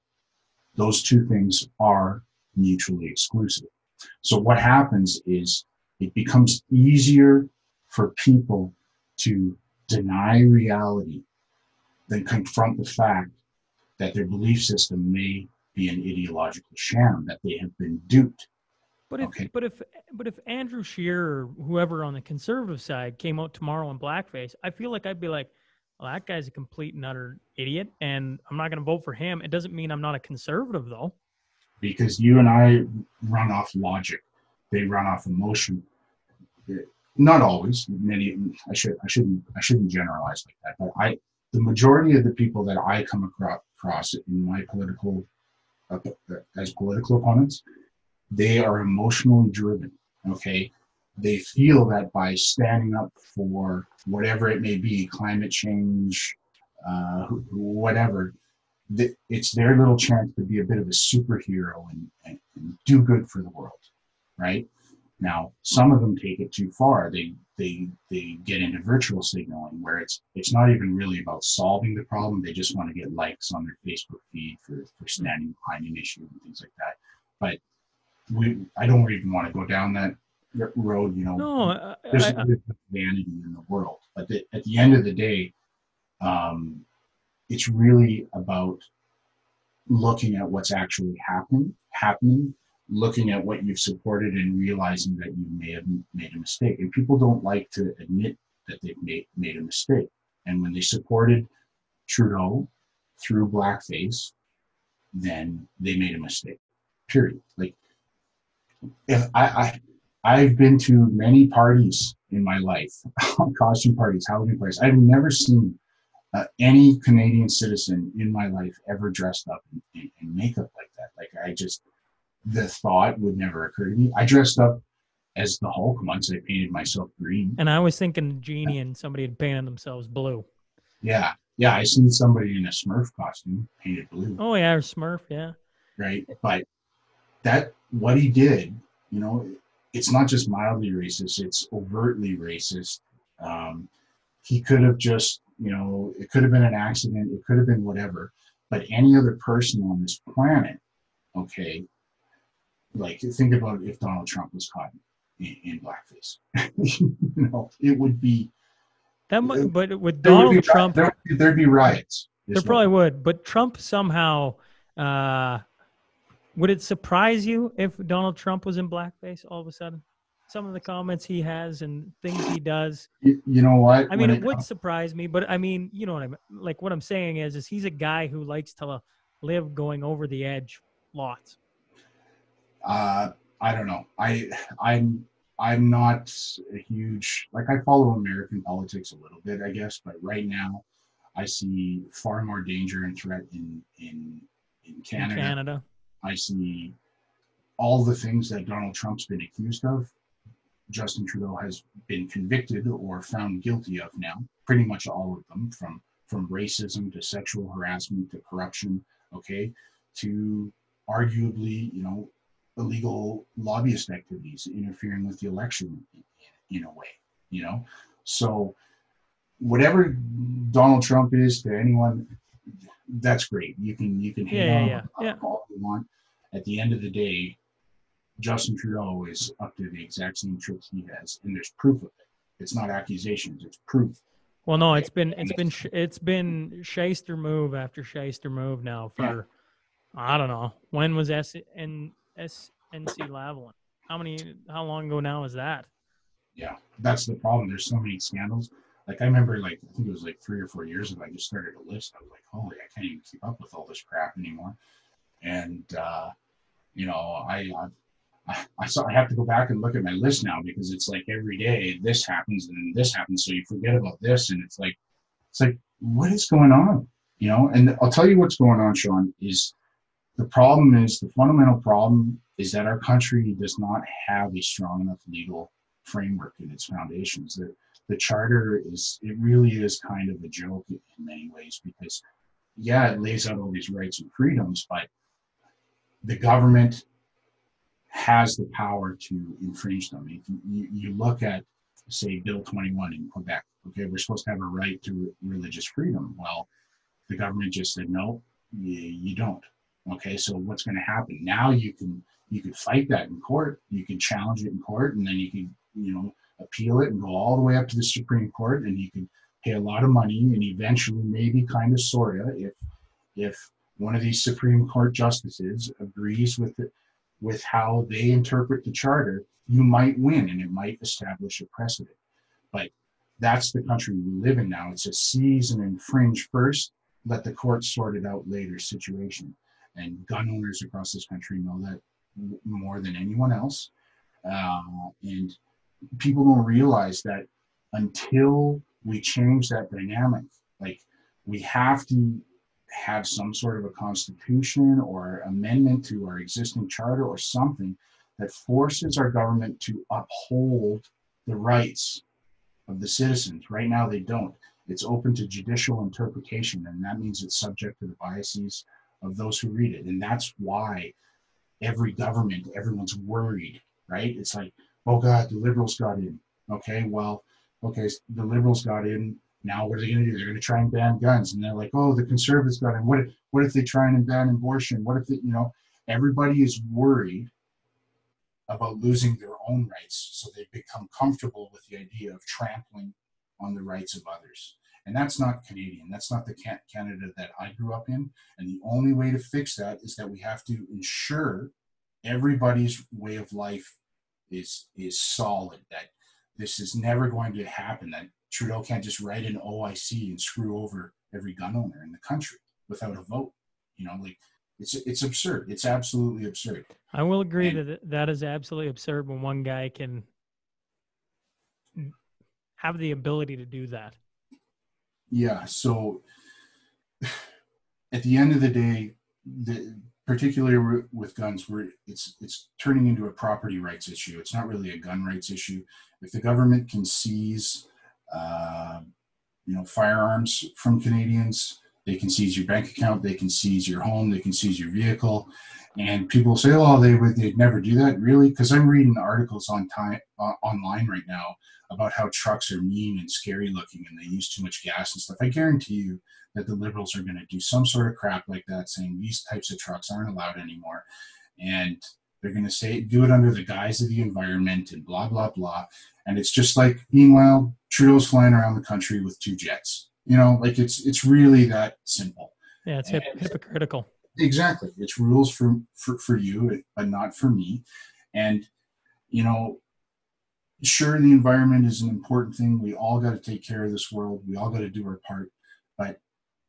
Those two things are mutually exclusive. So what happens is it becomes easier for people to deny reality than confront the fact that their belief system may be an ideological sham, that they have been duped. But if Andrew Scheer or whoever on the Conservative side came out tomorrow in blackface, I feel like I'd be like, well, that guy's a complete and utter idiot, and I'm not going to vote for him. It doesn't mean I'm not a Conservative, though. Because you and I run off logic. They run off emotion. Not always. Many. I shouldn't generalize like that. But the majority of the people that I come across in my as political opponents, they are emotionally driven. Okay. They feel that by standing up for whatever it may be, climate change, whatever, it's their little chance to be a bit of a superhero and do good for the world, right? Now, some of them take it too far. They get into virtual signaling where it's not even really about solving the problem. They just want to get likes on their Facebook feed for standing behind an issue and things like that. But I don't even want to go down that road. No, there's a bit of vanity in the world, but at the end of the day, it's really about looking at what's actually happening, looking at what you've supported and realizing that you may have made a mistake. And people don't like to admit that they've made a mistake. And when they supported Trudeau through blackface, then they made a mistake, period. Like, if I've been to many parties in my life, costume parties, Halloween parties. I've never seen any Canadian citizen in my life ever dressed up in makeup like that. Like, the thought would never occur to me. I dressed up as the Hulk once. I painted myself green. And I was thinking Genie and somebody had painted themselves blue. Yeah. Yeah. I seen somebody in a Smurf costume painted blue. Oh yeah, or Smurf, yeah. Right. But what he did, you know, it's not just mildly racist, it's overtly racist. He could have just, you know, it could have been an accident, it could have been whatever, but any other person on this planet, okay, like think about if Donald Trump was caught in blackface. You know, it would be That might, but with there would Donald be Trump, there'd be riots. there probably would. But Trump somehow, would it surprise you if Donald Trump was in blackface all of a sudden? Some of the comments he has and things he does. You know what? I mean, it would surprise me, but I mean, you know what I mean? Like what I'm saying is he's a guy who likes to live going over the edge lots. I don't know. I'm not a huge, like, I follow American politics a little bit, I guess, but right now I see far more danger and threat in Canada. In Canada. I see all the things that Donald Trump's been accused of. Justin Trudeau has been convicted or found guilty of now, pretty much all of them, from racism to sexual harassment to corruption, okay, to arguably, you know, illegal lobbyist activities, interfering with the election in a way, you know. So whatever Donald Trump is to anyone, that's great. You can hate on all you want. At the end of the day, Justin Trudeau is up to the exact same tricks he has, and there's proof of it. It's not accusations; it's proof. Well, no, it's been shyster move after shyster move now for I don't know when was SNC Lavalin. How long ago now is that? Yeah, that's the problem. There's so many scandals. Like I remember, like I think it was like 3 or 4 years ago. I just started a list. I was like, holy, I can't even keep up with all this crap anymore. And you know, I have to go back and look at my list now because it's like every day this happens and then this happens, so you forget about this, and it's like what is going on, you know? And I'll tell you what's going on, Sean. Is the fundamental problem is that our country does not have a strong enough legal framework in its foundations. The charter really is kind of a joke in many ways because it lays out all these rights and freedoms, but the government has the power to infringe them. If you look at, say, Bill 21 in Quebec, okay, we're supposed to have a right to religious freedom. Well, the government just said, no, you don't. Okay, so what's going to happen? Now you can fight that in court, you can challenge it in court, and then you can, you know, appeal it and go all the way up to the Supreme Court, and you can pay a lot of money, and eventually maybe kind of sort of if one of these Supreme Court justices agrees with how they interpret the charter, you might win and it might establish a precedent. But that's the country we live in now. It's a seize and infringe first, let the courts sort it out later situation. And gun owners across this country know that more than anyone else. And people don't realize that until we change that dynamic, like we have to have some sort of a constitution or amendment to our existing charter or something that forces our government to uphold the rights of the citizens. Right now they don't. It's open to judicial interpretation, and that means it's subject to the biases of those who read it. And that's why everyone's worried, right? It's like, oh God, the Liberals got in. Okay, the Liberals got in. Now what are they going to do? They're going to try and ban guns. And they're like, oh, the Conservatives got in. What if they try and ban abortion? What if everybody is worried about losing their own rights. So they become comfortable with the idea of trampling on the rights of others. And that's not Canadian. That's not the Canada that I grew up in. And the only way to fix that is that we have to ensure everybody's way of life is solid, that this is never going to happen, that Trudeau can't just write an OIC and screw over every gun owner in the country without a vote. It's absurd. It's absolutely absurd. I will agree that is absolutely absurd when one guy can have the ability to do that. Yeah. So at the end of the day, particularly with guns, where it's turning into a property rights issue. It's not really a gun rights issue. If the government can seize, firearms from Canadians, they can seize your bank account, they can seize your home, they can seize your vehicle, and people say, "Oh, they'd never do that." Really? Because I'm reading articles online right now about how trucks are mean and scary looking, and they use too much gas and stuff. I guarantee you that the Liberals are going to do some sort of crap like that, saying these types of trucks aren't allowed anymore, and they're going to say do it under the guise of the environment and blah blah blah. And it's just like, meanwhile, Trudeau's flying around the country with 2 jets. Like it's really that simple. Yeah, it's hypocritical. Exactly. It's rules for you, but not for me. And, sure, the environment is an important thing. We all got to take care of this world. We all got to do our part. But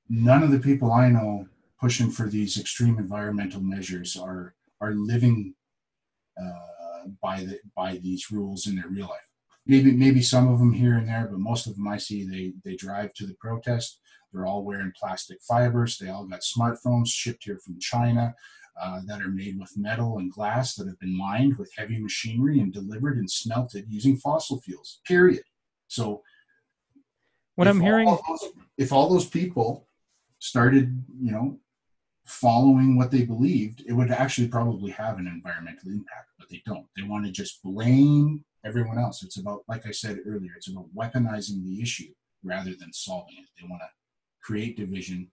none of the people I know pushing for these extreme environmental measures are living by these rules in their real life. Maybe some of them here and there, but most of them I see, they drive to the protest. They're all wearing plastic fibers. They all got smartphones shipped here from China that are made with metal and glass that have been mined with heavy machinery and delivered and smelted using fossil fuels, period. So what I'm hearing, if all those people started, following what they believed, it would actually probably have an environmental impact, but they don't. They want to just blame everyone else. It's about, like I said earlier, it's about weaponizing the issue rather than solving it. They want to create division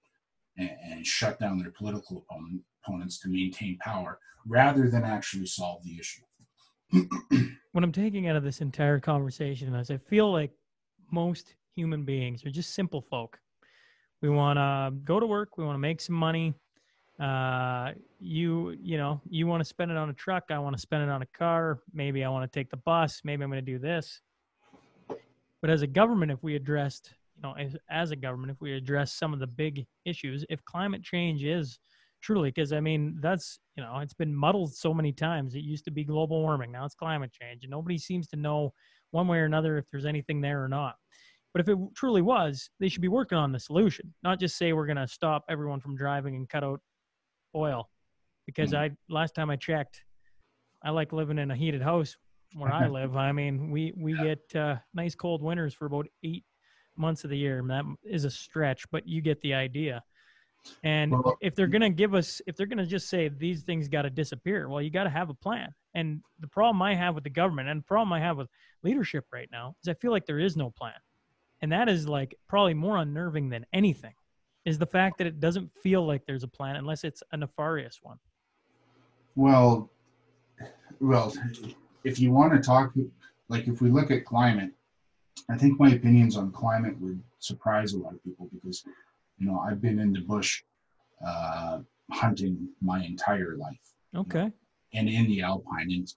and shut down their political opponents to maintain power rather than actually solve the issue. what I'm taking out of this entire conversation is I feel like most human beings are just simple folk. We want to go to work. We want to make some money. You want to spend it on a truck. I want to spend it on a car. Maybe I want to take the bus. Maybe I'm going to do this. But as a government, if we addressed, as a government, if we address some of the big issues, if climate change is truly, because I mean, that's, it's been muddled so many times. It used to be global warming. Now it's climate change. And nobody seems to know one way or another if there's anything there or not. But if it truly was, they should be working on the solution, not just say we're going to stop everyone from driving and cut out oil. Because last time I checked, I like living in a heated house where I live. I mean, we get nice cold winters for about 8 months of the year. And that is a stretch, but you get the idea. And if they're going to just say these things got to disappear, well, you got to have a plan. And the problem I have with the government and the problem I have with leadership right now is I feel like there is no plan. And that is like probably more unnerving than anything, is the fact that it doesn't feel like there's a plan unless it's a nefarious one. Well, if you want to talk, like if we look at climate, I think my opinions on climate would surprise a lot of people because, I've been in the bush hunting my entire life. Okay. And in the Alpine, and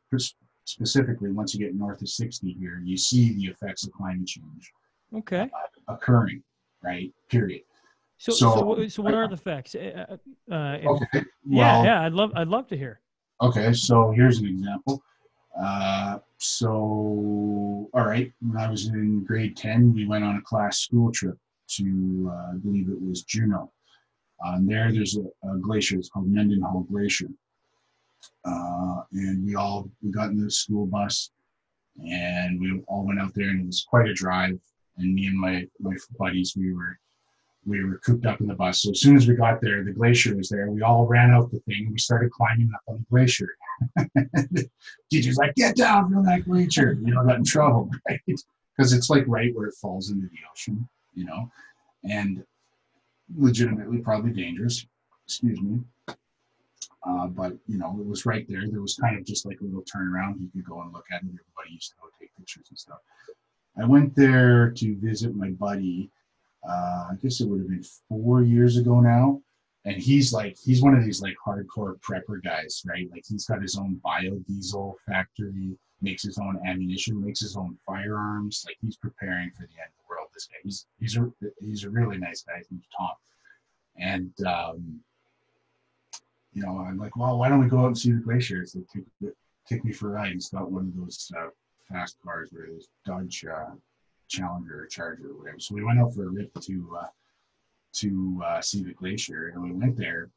specifically once you get north of 60 here, you see the effects of climate change. Okay. Occurring, right? Period. So what are the effects? Okay. Yeah, I'd love to hear. Okay, so here's an example. All right, when I was in grade 10, we went on a class school trip to, I believe it was Juneau. There's a glacier. It's called Mendenhall Glacier. And we got in the school bus, and we all went out there, and it was quite a drive. And me and my buddies, we were cooped up in the bus. So as soon as we got there, the glacier was there. We all ran out the thing. We started climbing up on the glacier. Teacher's like, "Get down from that glacier." Got in trouble, right? Because it's like right where it falls into the ocean, and legitimately probably dangerous. Excuse me. But it was right there. There was kind of just like a little turnaround. You could go and look at it. Everybody used to go take pictures and stuff. I went there to visit my buddy. I guess it would have been 4 years ago now. And he's one of these like hardcore prepper guys, right? Like he's got his own biodiesel factory, makes his own ammunition, makes his own firearms. Like he's preparing for the end of the world. This guy, he's a really nice guy. His name's Tom. And, I'm like, well, why don't we go out and see the glaciers? They take me for a ride. He's got one of those fast cars where there's Dodge Challenger or Charger or whatever. So we went out for a rip to see the glacier, and we went there,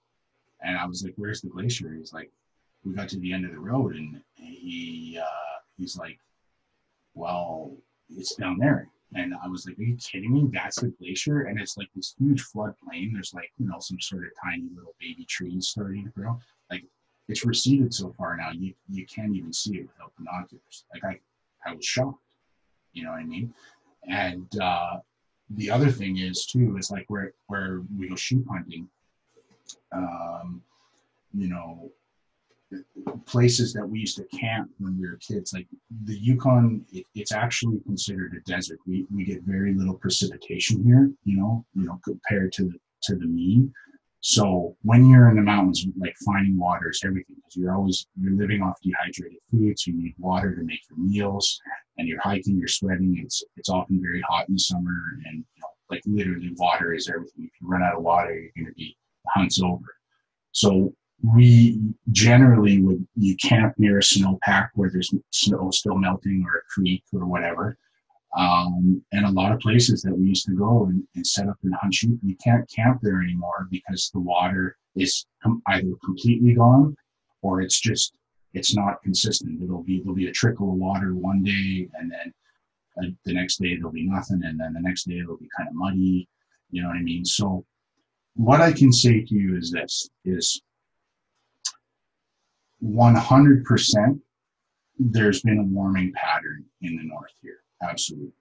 And I was like, where's the glacier? He's like, we got to the end of the road, and he's like, well, it's down there. And I was like, are you kidding me? That's the glacier? And it's like this huge floodplain. There's like, some sort of tiny little baby trees starting to grow. Like, it's receded so far now, you can't even see it without binoculars. Like, I was shocked. You know what I mean? And the other thing is too, is like where we go sheep hunting, you know, places that we used to camp when we were kids, like the Yukon, it's actually considered a desert. We get very little precipitation here, compared to the mean. So when you're in the mountains, like finding water is everything, because you're living off dehydrated food, so you need water to make your meals, and you're hiking, you're sweating. It's often very hot in the summer, and like literally water is everything. If you run out of water, you're going to be hunt's over. So we generally you camp near a snowpack where there's snow still melting, or a creek or whatever. And a lot of places that we used to go and set up and hunt sheep, you can't camp there anymore because the water is either completely gone, or it's not consistent. There'll be a trickle of water one day, and then the next day there'll be nothing, and then the next day it'll be kind of muddy. You know what I mean? So what I can say to you is this: is 100% there's been a warming pattern in the north here. Absolutely.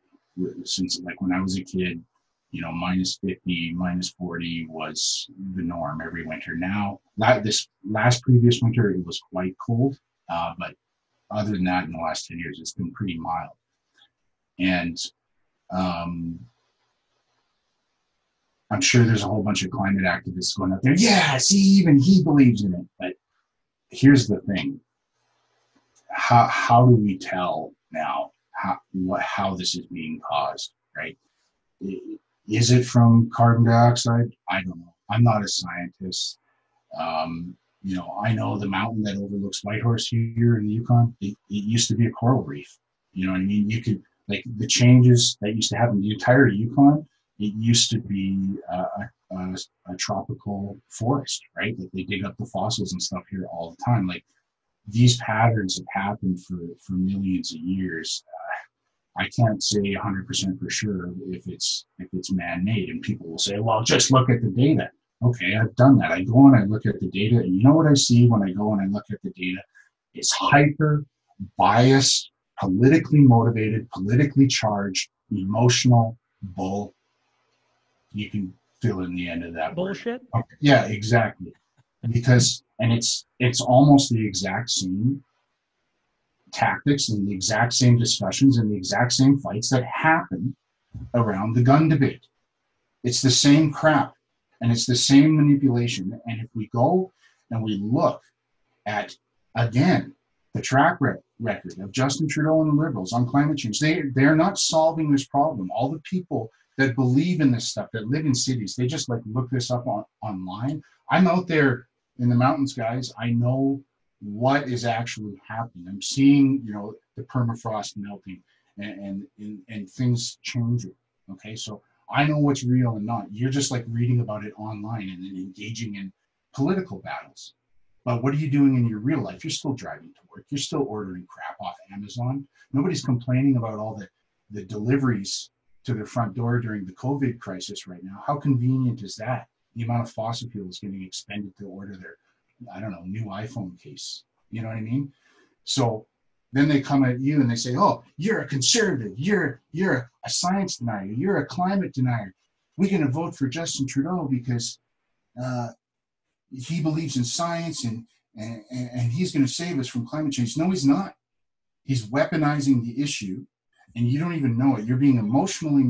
Since like when I was a kid, minus 50, minus 40 was the norm every winter. Now, this last previous winter, it was quite cold. But other than that, in the last 10 years, it's been pretty mild. And I'm sure there's a whole bunch of climate activists going out there, yeah, see, even he believes in it. But here's the thing. How do we tell now how this is being caused, right? Is it from carbon dioxide? I don't know. I'm not a scientist. I know the mountain that overlooks Whitehorse here in the Yukon, it used to be a coral reef. You know what I mean? You could, like, the changes that used to happen in the entire Yukon, it used to be a tropical forest, right? Like, they dig up the fossils and stuff here all the time. Like, these patterns have happened for millions of years. I can't say 100% for sure if it's man-made, and people will say, well, just look at the data. Okay, I've done that. I go and I look at the data, and you know what I see when I go and I look at the data? It's hyper biased, politically motivated, politically charged, emotional bull. You can fill in the end of that bullshit. Word. Okay. Yeah, exactly. Because, and it's almost the exact same tactics and the exact same discussions and the exact same fights that happen around the gun debate. It's the same crap, and it's the same manipulation. And if we go and we look at, again, the track record of Justin Trudeau and the Liberals on climate change, they're not solving this problem. All the people that believe in this stuff, that live in cities, they just like look this up online. I'm out there in the mountains, guys. I know what is actually happening. I'm seeing, the permafrost melting and things changing. Okay, so I know what's real and not. You're just like reading about it online and then engaging in political battles. But what are you doing in your real life? You're still driving to work. You're still ordering crap off Amazon. Nobody's complaining about all the deliveries to their front door during the COVID crisis right now. How convenient is that? The amount of fossil fuels getting expended to order their, new iPhone case. You know what I mean? So then they come at you and they say, oh, you're a conservative. You're a science denier. You're a climate denier. We're going to vote for Justin Trudeau because he believes in science and he's going to save us from climate change. No, he's not. He's weaponizing the issue, and you don't even know it. You're being emotionally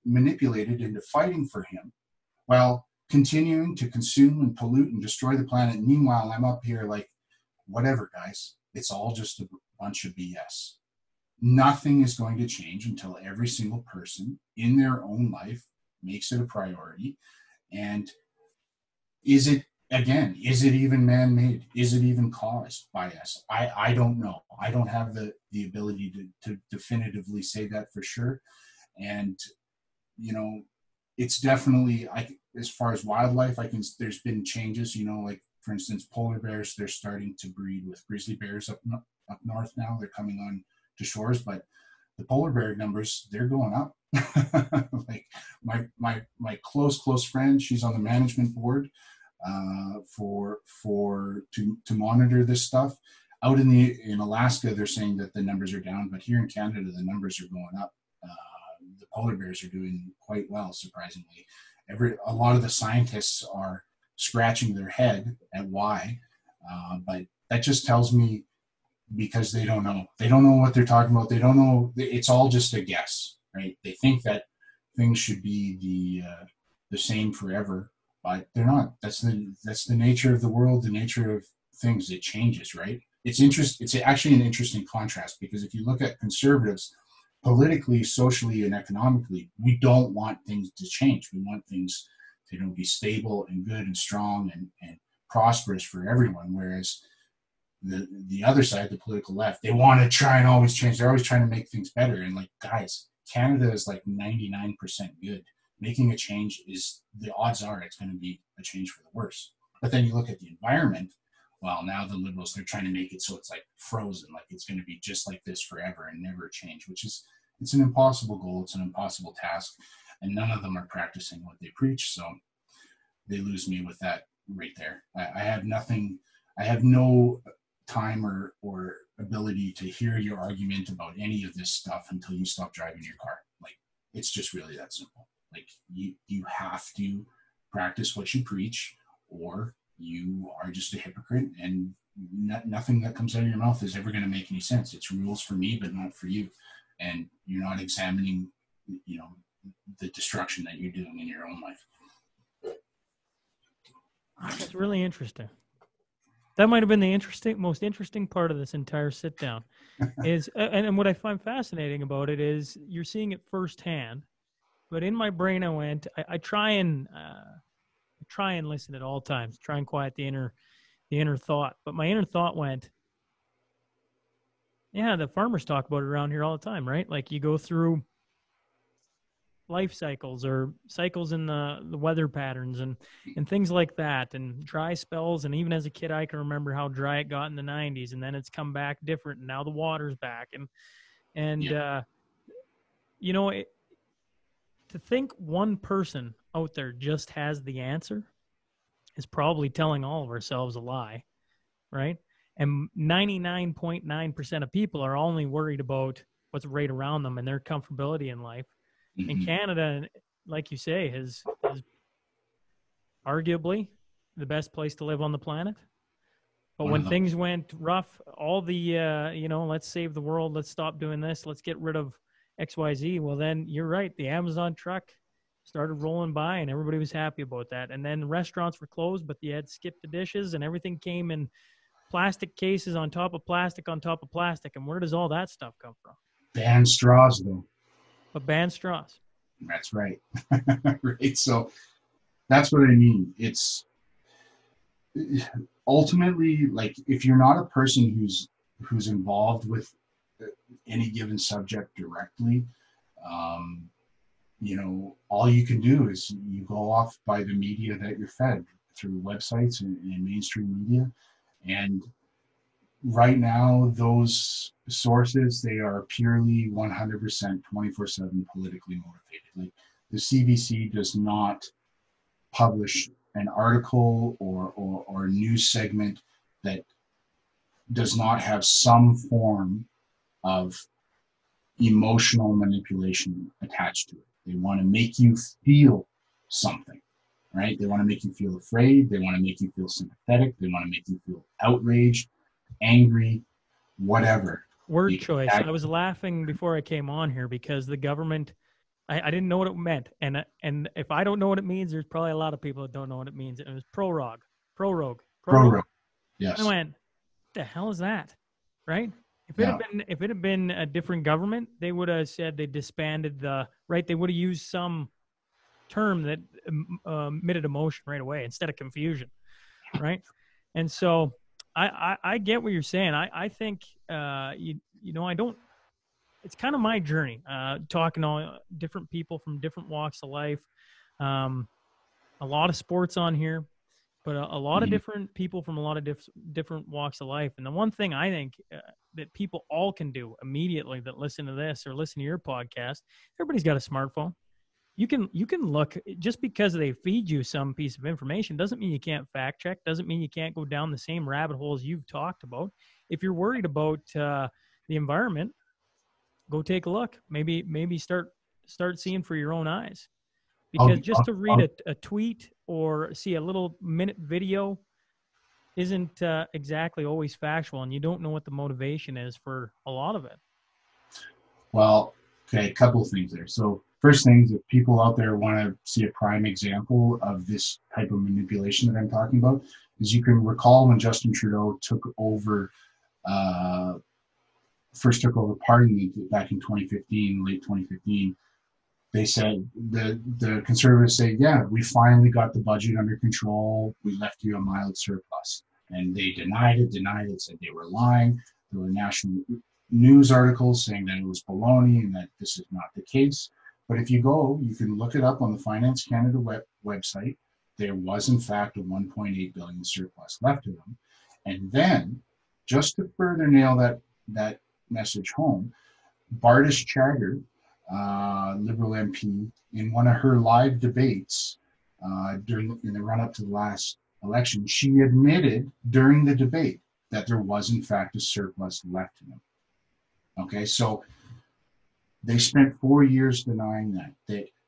manipulated into fighting for him while continuing to consume and pollute and destroy the planet. Meanwhile, I'm up here like, whatever, guys. It's all just a bunch of BS. Nothing is going to change until every single person in their own life makes it a priority. And is it even man-made? Is it even caused by us? I don't know. I don't have the ability to definitively say that for sure. And, it's definitely, as far as wildlife, there's been changes, like for instance, polar bears, they're starting to breed with grizzly bears up north now. They're coming on to shores, but the polar bear numbers, they're going up. Like my close friend, she's on the management board to monitor this stuff. Out in Alaska, they're saying that the numbers are down, but here in Canada, the numbers are going up. The polar bears are doing quite well, surprisingly. A lot of the scientists are scratching their head at why, but that just tells me, because they don't know what they're talking about. They don't know. It's all just a guess, right? They think that things should be the same forever, but they're not. That's the nature of the world, the nature of things. It changes, right? It's actually an interesting contrast, because if you look at conservatives, politically, socially, and economically, we don't want things to change. We want things to be stable and good and strong and prosperous for everyone. Whereas the other side, the political left, they want to try and always change. They're always trying to make things better. And like, guys, Canada is like 99% good. Making a change, the odds are it's going to be a change for the worse. But then you look at the environment. Well, now the Liberals, they're trying to make it so it's like frozen, like it's going to be just like this forever and never change, it's an impossible goal. It's an impossible task. And none of them are practicing what they preach. So they lose me with that right there. I have nothing. I have no time or ability to hear your argument about any of this stuff until you stop driving your car. Like, it's just really that simple. Like, you have to practice what you preach, or you are just a hypocrite, and nothing that comes out of your mouth is ever going to make any sense. It's rules for me, but not for you. And you're not examining, the destruction that you're doing in your own life. That's really interesting. That might have been the most interesting part of this entire sit down is, and what I find fascinating about it is you're seeing it firsthand, but in my brain, I try and listen at all times, try and quiet the inner thought. But my inner thought went, yeah, the farmers talk about it around here all the time, right? Like, you go through life cycles or cycles in the weather patterns and things like that, and dry spells. And even as a kid, I can remember how dry it got in the 90s, and then it's come back different, and now the water's back. To think one person out there just has the answer is probably telling all of ourselves a lie, right? And 99.9% of people are only worried about what's right around them and their comfortability in life. Mm-hmm. And Canada, like you say, is arguably the best place to live on the planet. But when things went rough, all the, let's save the world, let's stop doing this, let's get rid of XYZ. Well, then you're right. The Amazon truck started rolling by and everybody was happy about that. And then the restaurants were closed, but you had skip the dishes and everything came in plastic cases on top of plastic on top of plastic. And where does all that stuff come from? Ban straws, though. But ban straws. That's right. Right. So that's what I mean. It's ultimately, like, if you're not a person who's involved with any given subject directly, all you can do is you go off by the media that you're fed through websites and mainstream media. And right now, those sources, they are purely 100% 24/7 politically motivated. Like, the CBC does not publish an article or a news segment that does not have some form of emotional manipulation attached to it. They want to make you feel something, right? They want to make you feel afraid. They want to make you feel sympathetic. They want to make you feel outraged, angry, whatever. Word choice. I was laughing before I came on here because the government, I didn't know what it meant. And if I don't know what it means, there's probably a lot of people that don't know what it means. It was prorogue. Yes. I went, what the hell is that? Right? If it had been a different government, they would have said they disbanded they would have used some term that emitted emotion right away instead of confusion. Right? And so I get what you're saying. I think I don't. It's kind of my journey, talking to different people from different walks of life. A lot of sports on here, but a lot of different people from a lot of different walks of life. And the one thing I think that people all can do immediately that listen to this or listen to your podcast, everybody's got a smartphone. You can look, just because they feed you some piece of information doesn't mean you can't fact check, doesn't mean you can't go down the same rabbit holes you've talked about. If you're worried about the environment, go take a look. Maybe start seeing for your own eyes. Because just to read a tweet or see a little minute video isn't exactly always factual, and you don't know what the motivation is for a lot of it. Well, okay, a couple of things there. So first things, if people out there want to see a prime example of this type of manipulation that I'm talking about, is you can recall when Justin Trudeau first took over Parliament back in 2015, late 2015, they said, the Conservatives say, yeah, we finally got the budget under control. We left you a mild surplus. And they denied it, said they were lying. There were national news articles saying that it was baloney and that this is not the case. But if you go, you can look it up on the Finance Canada website. There was, in fact, a $1.8 billion surplus left to them. And then, just to further nail that message home, Bardish Chagger, Liberal MP, in one of her live debates in the run-up to the last election, she admitted during the debate that there was, in fact, a surplus left to them. Okay, so they spent 4 years denying that.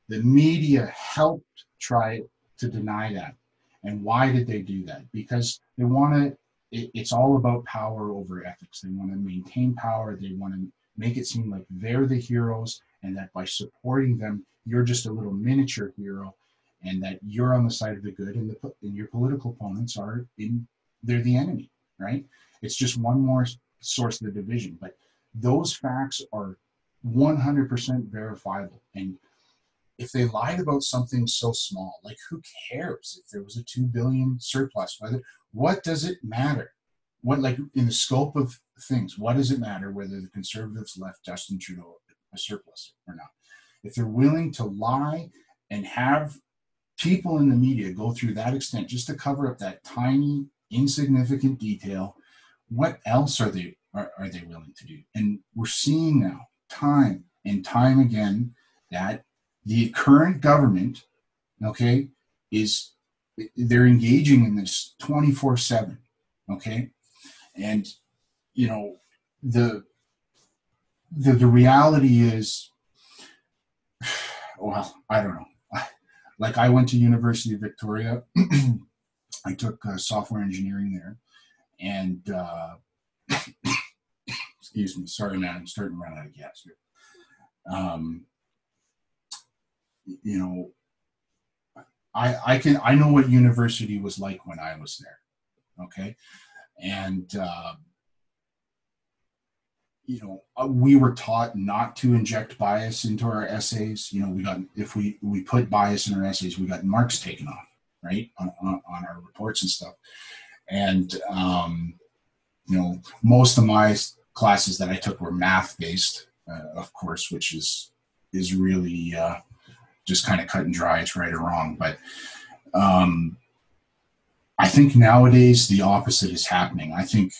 The media helped try to deny that. And why did they do that? Because they want to, it's all about power over ethics. They want to maintain power. They want to make it seem like they're the heroes, and that by supporting them, you're just a little miniature hero, and that you're on the side of the good, and your political opponents they're the enemy, right? It's just one more source of the division. But those facts are 100% verifiable. And if they lied about something so small, like who cares if there was a $2 billion surplus? What does it matter? What, like in the scope of things, what does it matter whether the Conservatives left Justin Trudeau a surplus or not? If they're willing to lie and have people in the media go through that extent just to cover up that tiny, insignificant detail, what else are they willing to do? And we're seeing now, time and time again, that the current government, okay, they're engaging in this 24/7, okay? And, you know, the reality is, well, I don't know. Like, I went to University of Victoria. I took software engineering there. And, excuse me, sorry, man, I'm starting to run out of gas here. You know, I know what university was like when I was there. Okay. And, you know, we were taught not to inject bias into our essays. You know, if we put bias in our essays, we got marks taken off, right, on our reports and stuff. And, you know, most of my classes that I took were math based, of course, which is really just kind of cut and dry. It's right or wrong. But I think nowadays the opposite is happening. I think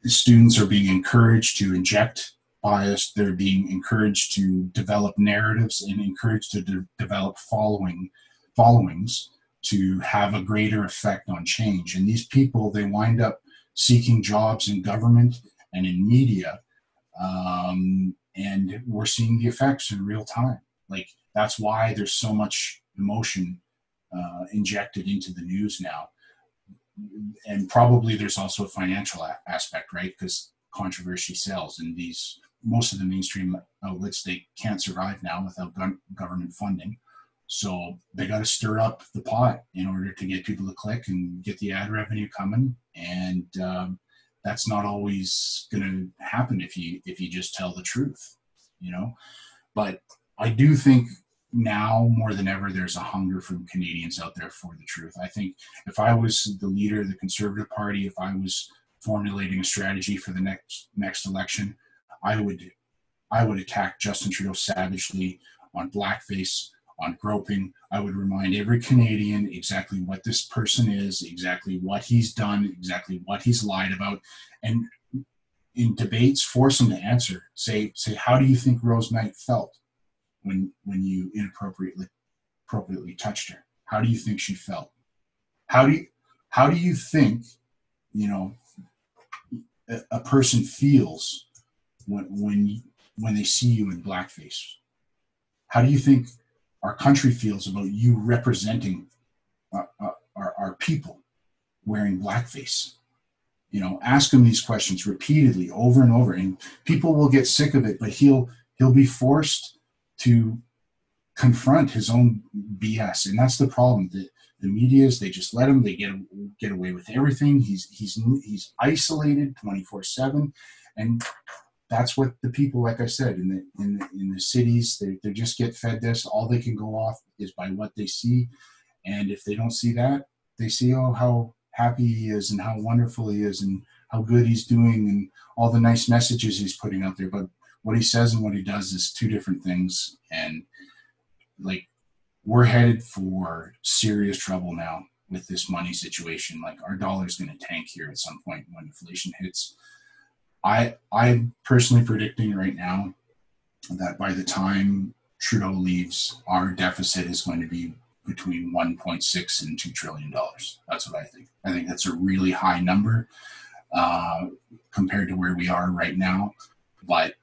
students are being encouraged to inject bias. They're being encouraged to develop narratives and encouraged to develop followings to have a greater effect on change. And these people, they wind up seeking jobs in government and in media. And we're seeing the effects in real time. Like, that's why there's so much emotion injected into the news now. And probably there's also a financial aspect, right? Because controversy sells, and most of the mainstream outlets, they can't survive now without government funding. So they got to stir up the pot in order to get people to click and get the ad revenue coming. And that's not always going to happen if you just tell the truth, you know. But I do think now more than ever, there's a hunger from Canadians out there for the truth. I think if I was the leader of the Conservative Party, if I was formulating a strategy for the next election, I would attack Justin Trudeau savagely on blackface, on groping. I would remind every Canadian exactly what this person is, exactly what he's done, exactly what he's lied about. And in debates, force him to answer. Say, how do you think Rose Knight felt when you appropriately touched her? How do you think she felt? How do you think, you know, a person feels when they see you in blackface? How do you think our country feels about you representing our people wearing blackface? You know, ask him these questions repeatedly over and over, and people will get sick of it, but he'll be forced to confront his own BS. And that's the problem. The media is, they just let him, they get away with everything. He's isolated 24/7. And that's what the people, like I said, in the cities, they just get fed this. All they can go off is by what they see. And if they don't see that, they see, oh, how happy he is and how wonderful he is and how good he's doing and all the nice messages he's putting out there. But what he says and what he does is two different things. And like, we're headed for serious trouble now with this money situation. Like, our dollar's going to tank here at some point when inflation hits. I'm personally predicting right now that by the time Trudeau leaves, our deficit is going to be between 1.6 and $2 trillion. That's what I think. I think that's a really high number compared to where we are right now. But,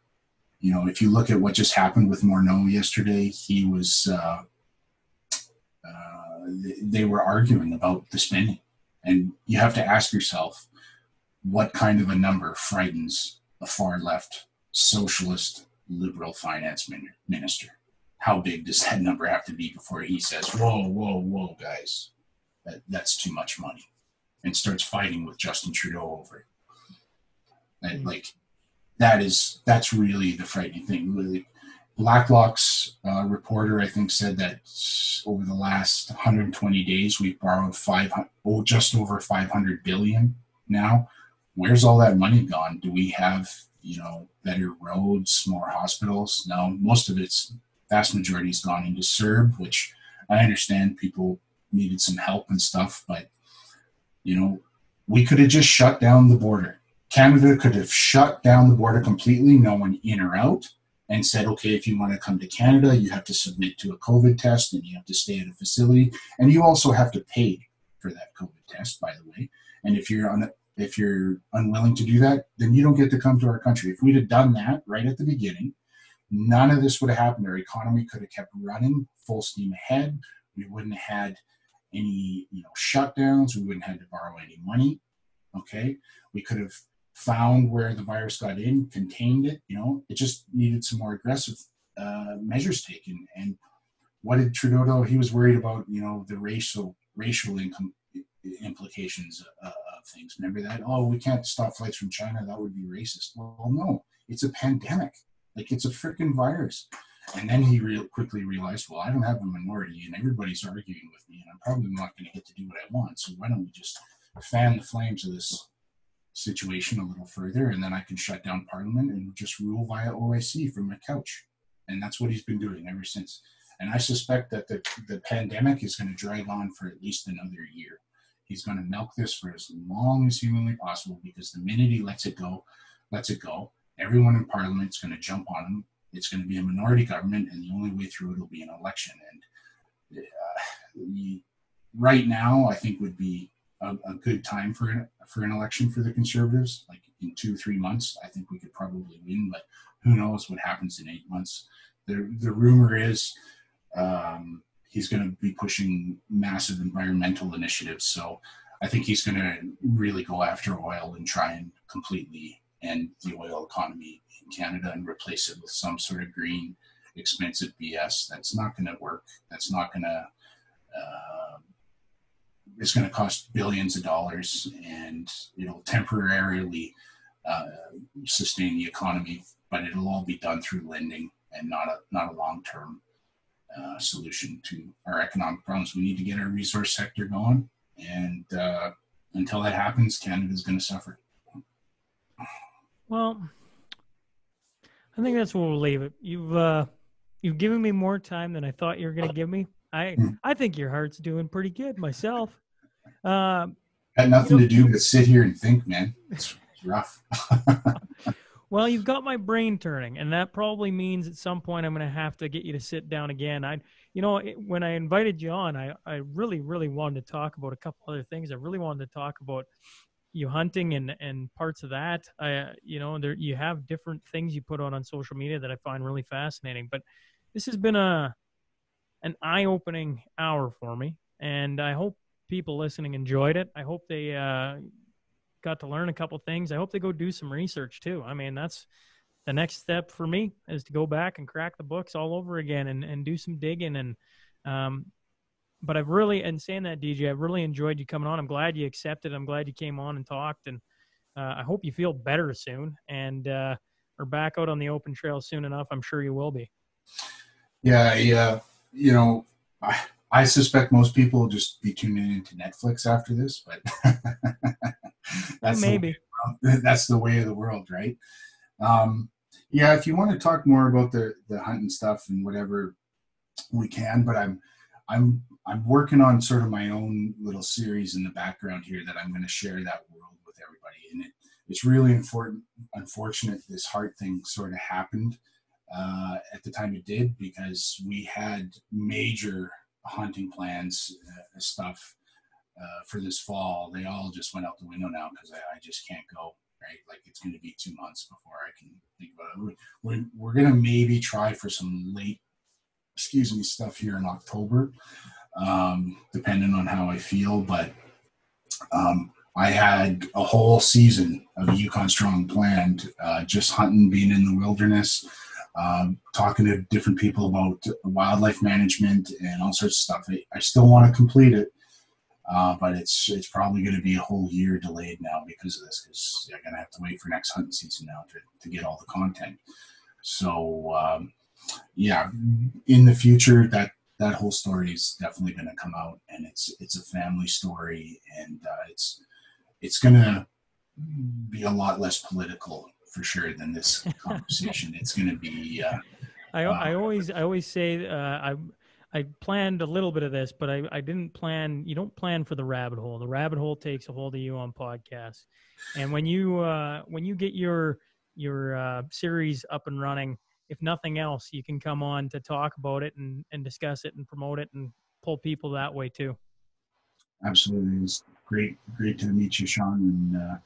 you know, if you look at what just happened with Morneau yesterday, he was, they were arguing about the spending. And you have to ask yourself, what kind of a number frightens a far left socialist liberal finance minister? How big does that number have to be before he says, whoa, guys, that's too much money, and starts fighting with Justin Trudeau over it? And like, that's really the frightening thing. Really, Blacklock's reporter, I think, said that over the last 120 days, we've borrowed just over 500 billion now. Where's all that money gone? Do we have, you know, better roads, more hospitals? No, most of it's, vast majority has gone into CERB, which I understand people needed some help and stuff, but, you know, we could have just shut down the border. Canada could have shut down the border completely, no one in or out, and said, okay, if you want to come to Canada, you have to submit to a COVID test and you have to stay at a facility. And you also have to pay for that COVID test, by the way. And if you're unwilling to do that, then you don't get to come to our country. If we'd have done that right at the beginning, none of this would have happened. Our economy could have kept running full steam ahead. We wouldn't have had any, you know, shutdowns. We wouldn't have had to borrow any money. Okay. We could have found where the virus got in, contained it. You know, it just needed some more aggressive measures taken. And what did Trudeau do? He was worried about, you know, the racial implications of things. Remember that? Oh, we can't stop flights from China. That would be racist. Well, no, it's a pandemic. Like, it's a freaking virus. And then he quickly realized, well, I don't have a minority and everybody's arguing with me and I'm probably not going to get to do what I want. So why don't we just fan the flames of this situation a little further, and then I can shut down Parliament and just rule via OIC from my couch. And that's what he's been doing ever since. And I suspect that the pandemic is going to drag on for at least another year. He's going to milk this for as long as humanly possible, because the minute he lets it go, everyone in Parliament is going to jump on him. It's going to be a minority government, and the only way through it will be an election. And right now, I think would be a good time for an election for the Conservatives. Like in 2-3 months, I think we could probably win, but who knows what happens in 8 months. The rumor is he's going to be pushing massive environmental initiatives. So I think he's going to really go after oil and try and completely end the oil economy in Canada and replace it with some sort of green, expensive BS. That's not going to work. That's not going to, it's going to cost billions of dollars, and it'll temporarily sustain the economy, but it'll all be done through lending and not a long-term solution to our economic problems. We need to get our resource sector going, and until that happens, Canada's going to suffer. Well, I think that's where we'll leave it. You've You've given me more time than I thought you were going to give me. I think your heart's doing pretty good myself. Got nothing to do but sit here and think, man. It's rough. Well, you've got my brain turning, and that probably means at some point I'm going to have to get you to sit down again. When I invited you on, I really, really wanted to talk about a couple other things. I really wanted to talk about you hunting and parts of that. You have different things you put on social media that I find really fascinating. But this has been an eye-opening hour for me, and I hope people listening enjoyed it. I hope they got to learn a couple things. I hope they go do some research too. I mean, that's the next step for me, is to go back and crack the books all over again and do some digging. But and saying that, DJ, I've really enjoyed you coming on. I'm glad you accepted. I'm glad you came on and talked, and I hope you feel better soon and are back out on the open trail soon enough. I'm sure you will be. Yeah, I suspect most people will just be tuning into Netflix after this, but that's the way of the world, right? If you want to talk more about the hunting stuff and whatever, we can. But I'm working on sort of my own little series in the background here that I'm going to share that world with everybody. And it's really unfortunate this heart thing sort of happened at the time it did, because we had major hunting plans, stuff for this fall. They all just went out the window now because I just can't go, right? Like, it's going to be 2 months before I can think about it. We're going to maybe try for some late, stuff here in October, depending on how I feel. But I had a whole season of Yukon Strong planned, just hunting, being in the wilderness, talking to different people about wildlife management and all sorts of stuff. I still want to complete it, but it's probably going to be a whole year delayed now because of this, because I'm going to have to wait for next hunting season now to get all the content. So, in the future, that whole story is definitely going to come out, and it's a family story, and it's going to be a lot less political for sure than this conversation. It's going to be. I always say I planned a little bit of this, but I didn't plan. You don't plan for the rabbit hole. The rabbit hole takes a hold of you on podcasts, and when you get your series up and running, if nothing else, you can come on to talk about it and discuss it and promote it and pull people that way too. Absolutely. It's great to meet you, Sean, and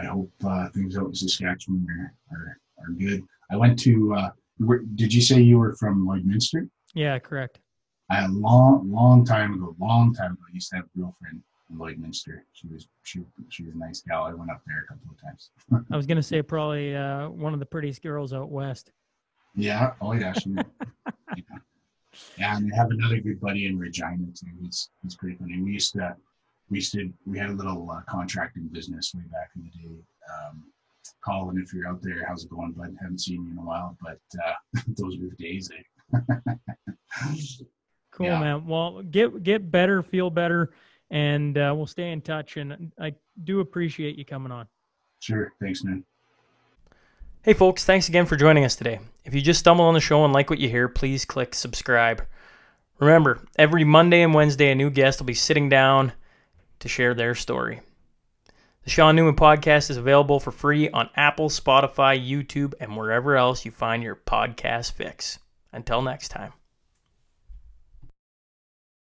I hope things out in Saskatchewan are good. I went to, did you say you were from Lloydminster? Yeah, correct. I had a long time ago, I used to have a girlfriend in Lloydminster. She was a nice gal. I went up there a couple of times. I was going to say probably one of the prettiest girls out west. Yeah. Oh, yeah. Yeah, and I have another good buddy in Regina too. He's pretty funny. We had a little contracting business way back in the day. Colin, if you're out there, how's it going, bud? Haven't seen you in a while, but those were the days. Cool, yeah. Man. Well, get better, feel better, and we'll stay in touch. And I do appreciate you coming on. Sure. Thanks, man. Hey folks, thanks again for joining us today. If you just stumbled on the show and like what you hear, please click subscribe. Remember, every Monday and Wednesday, a new guest will be sitting down to share their story. The Sean Newman Podcast is available for free on Apple, Spotify, YouTube, and wherever else you find your podcast fix. Until next time.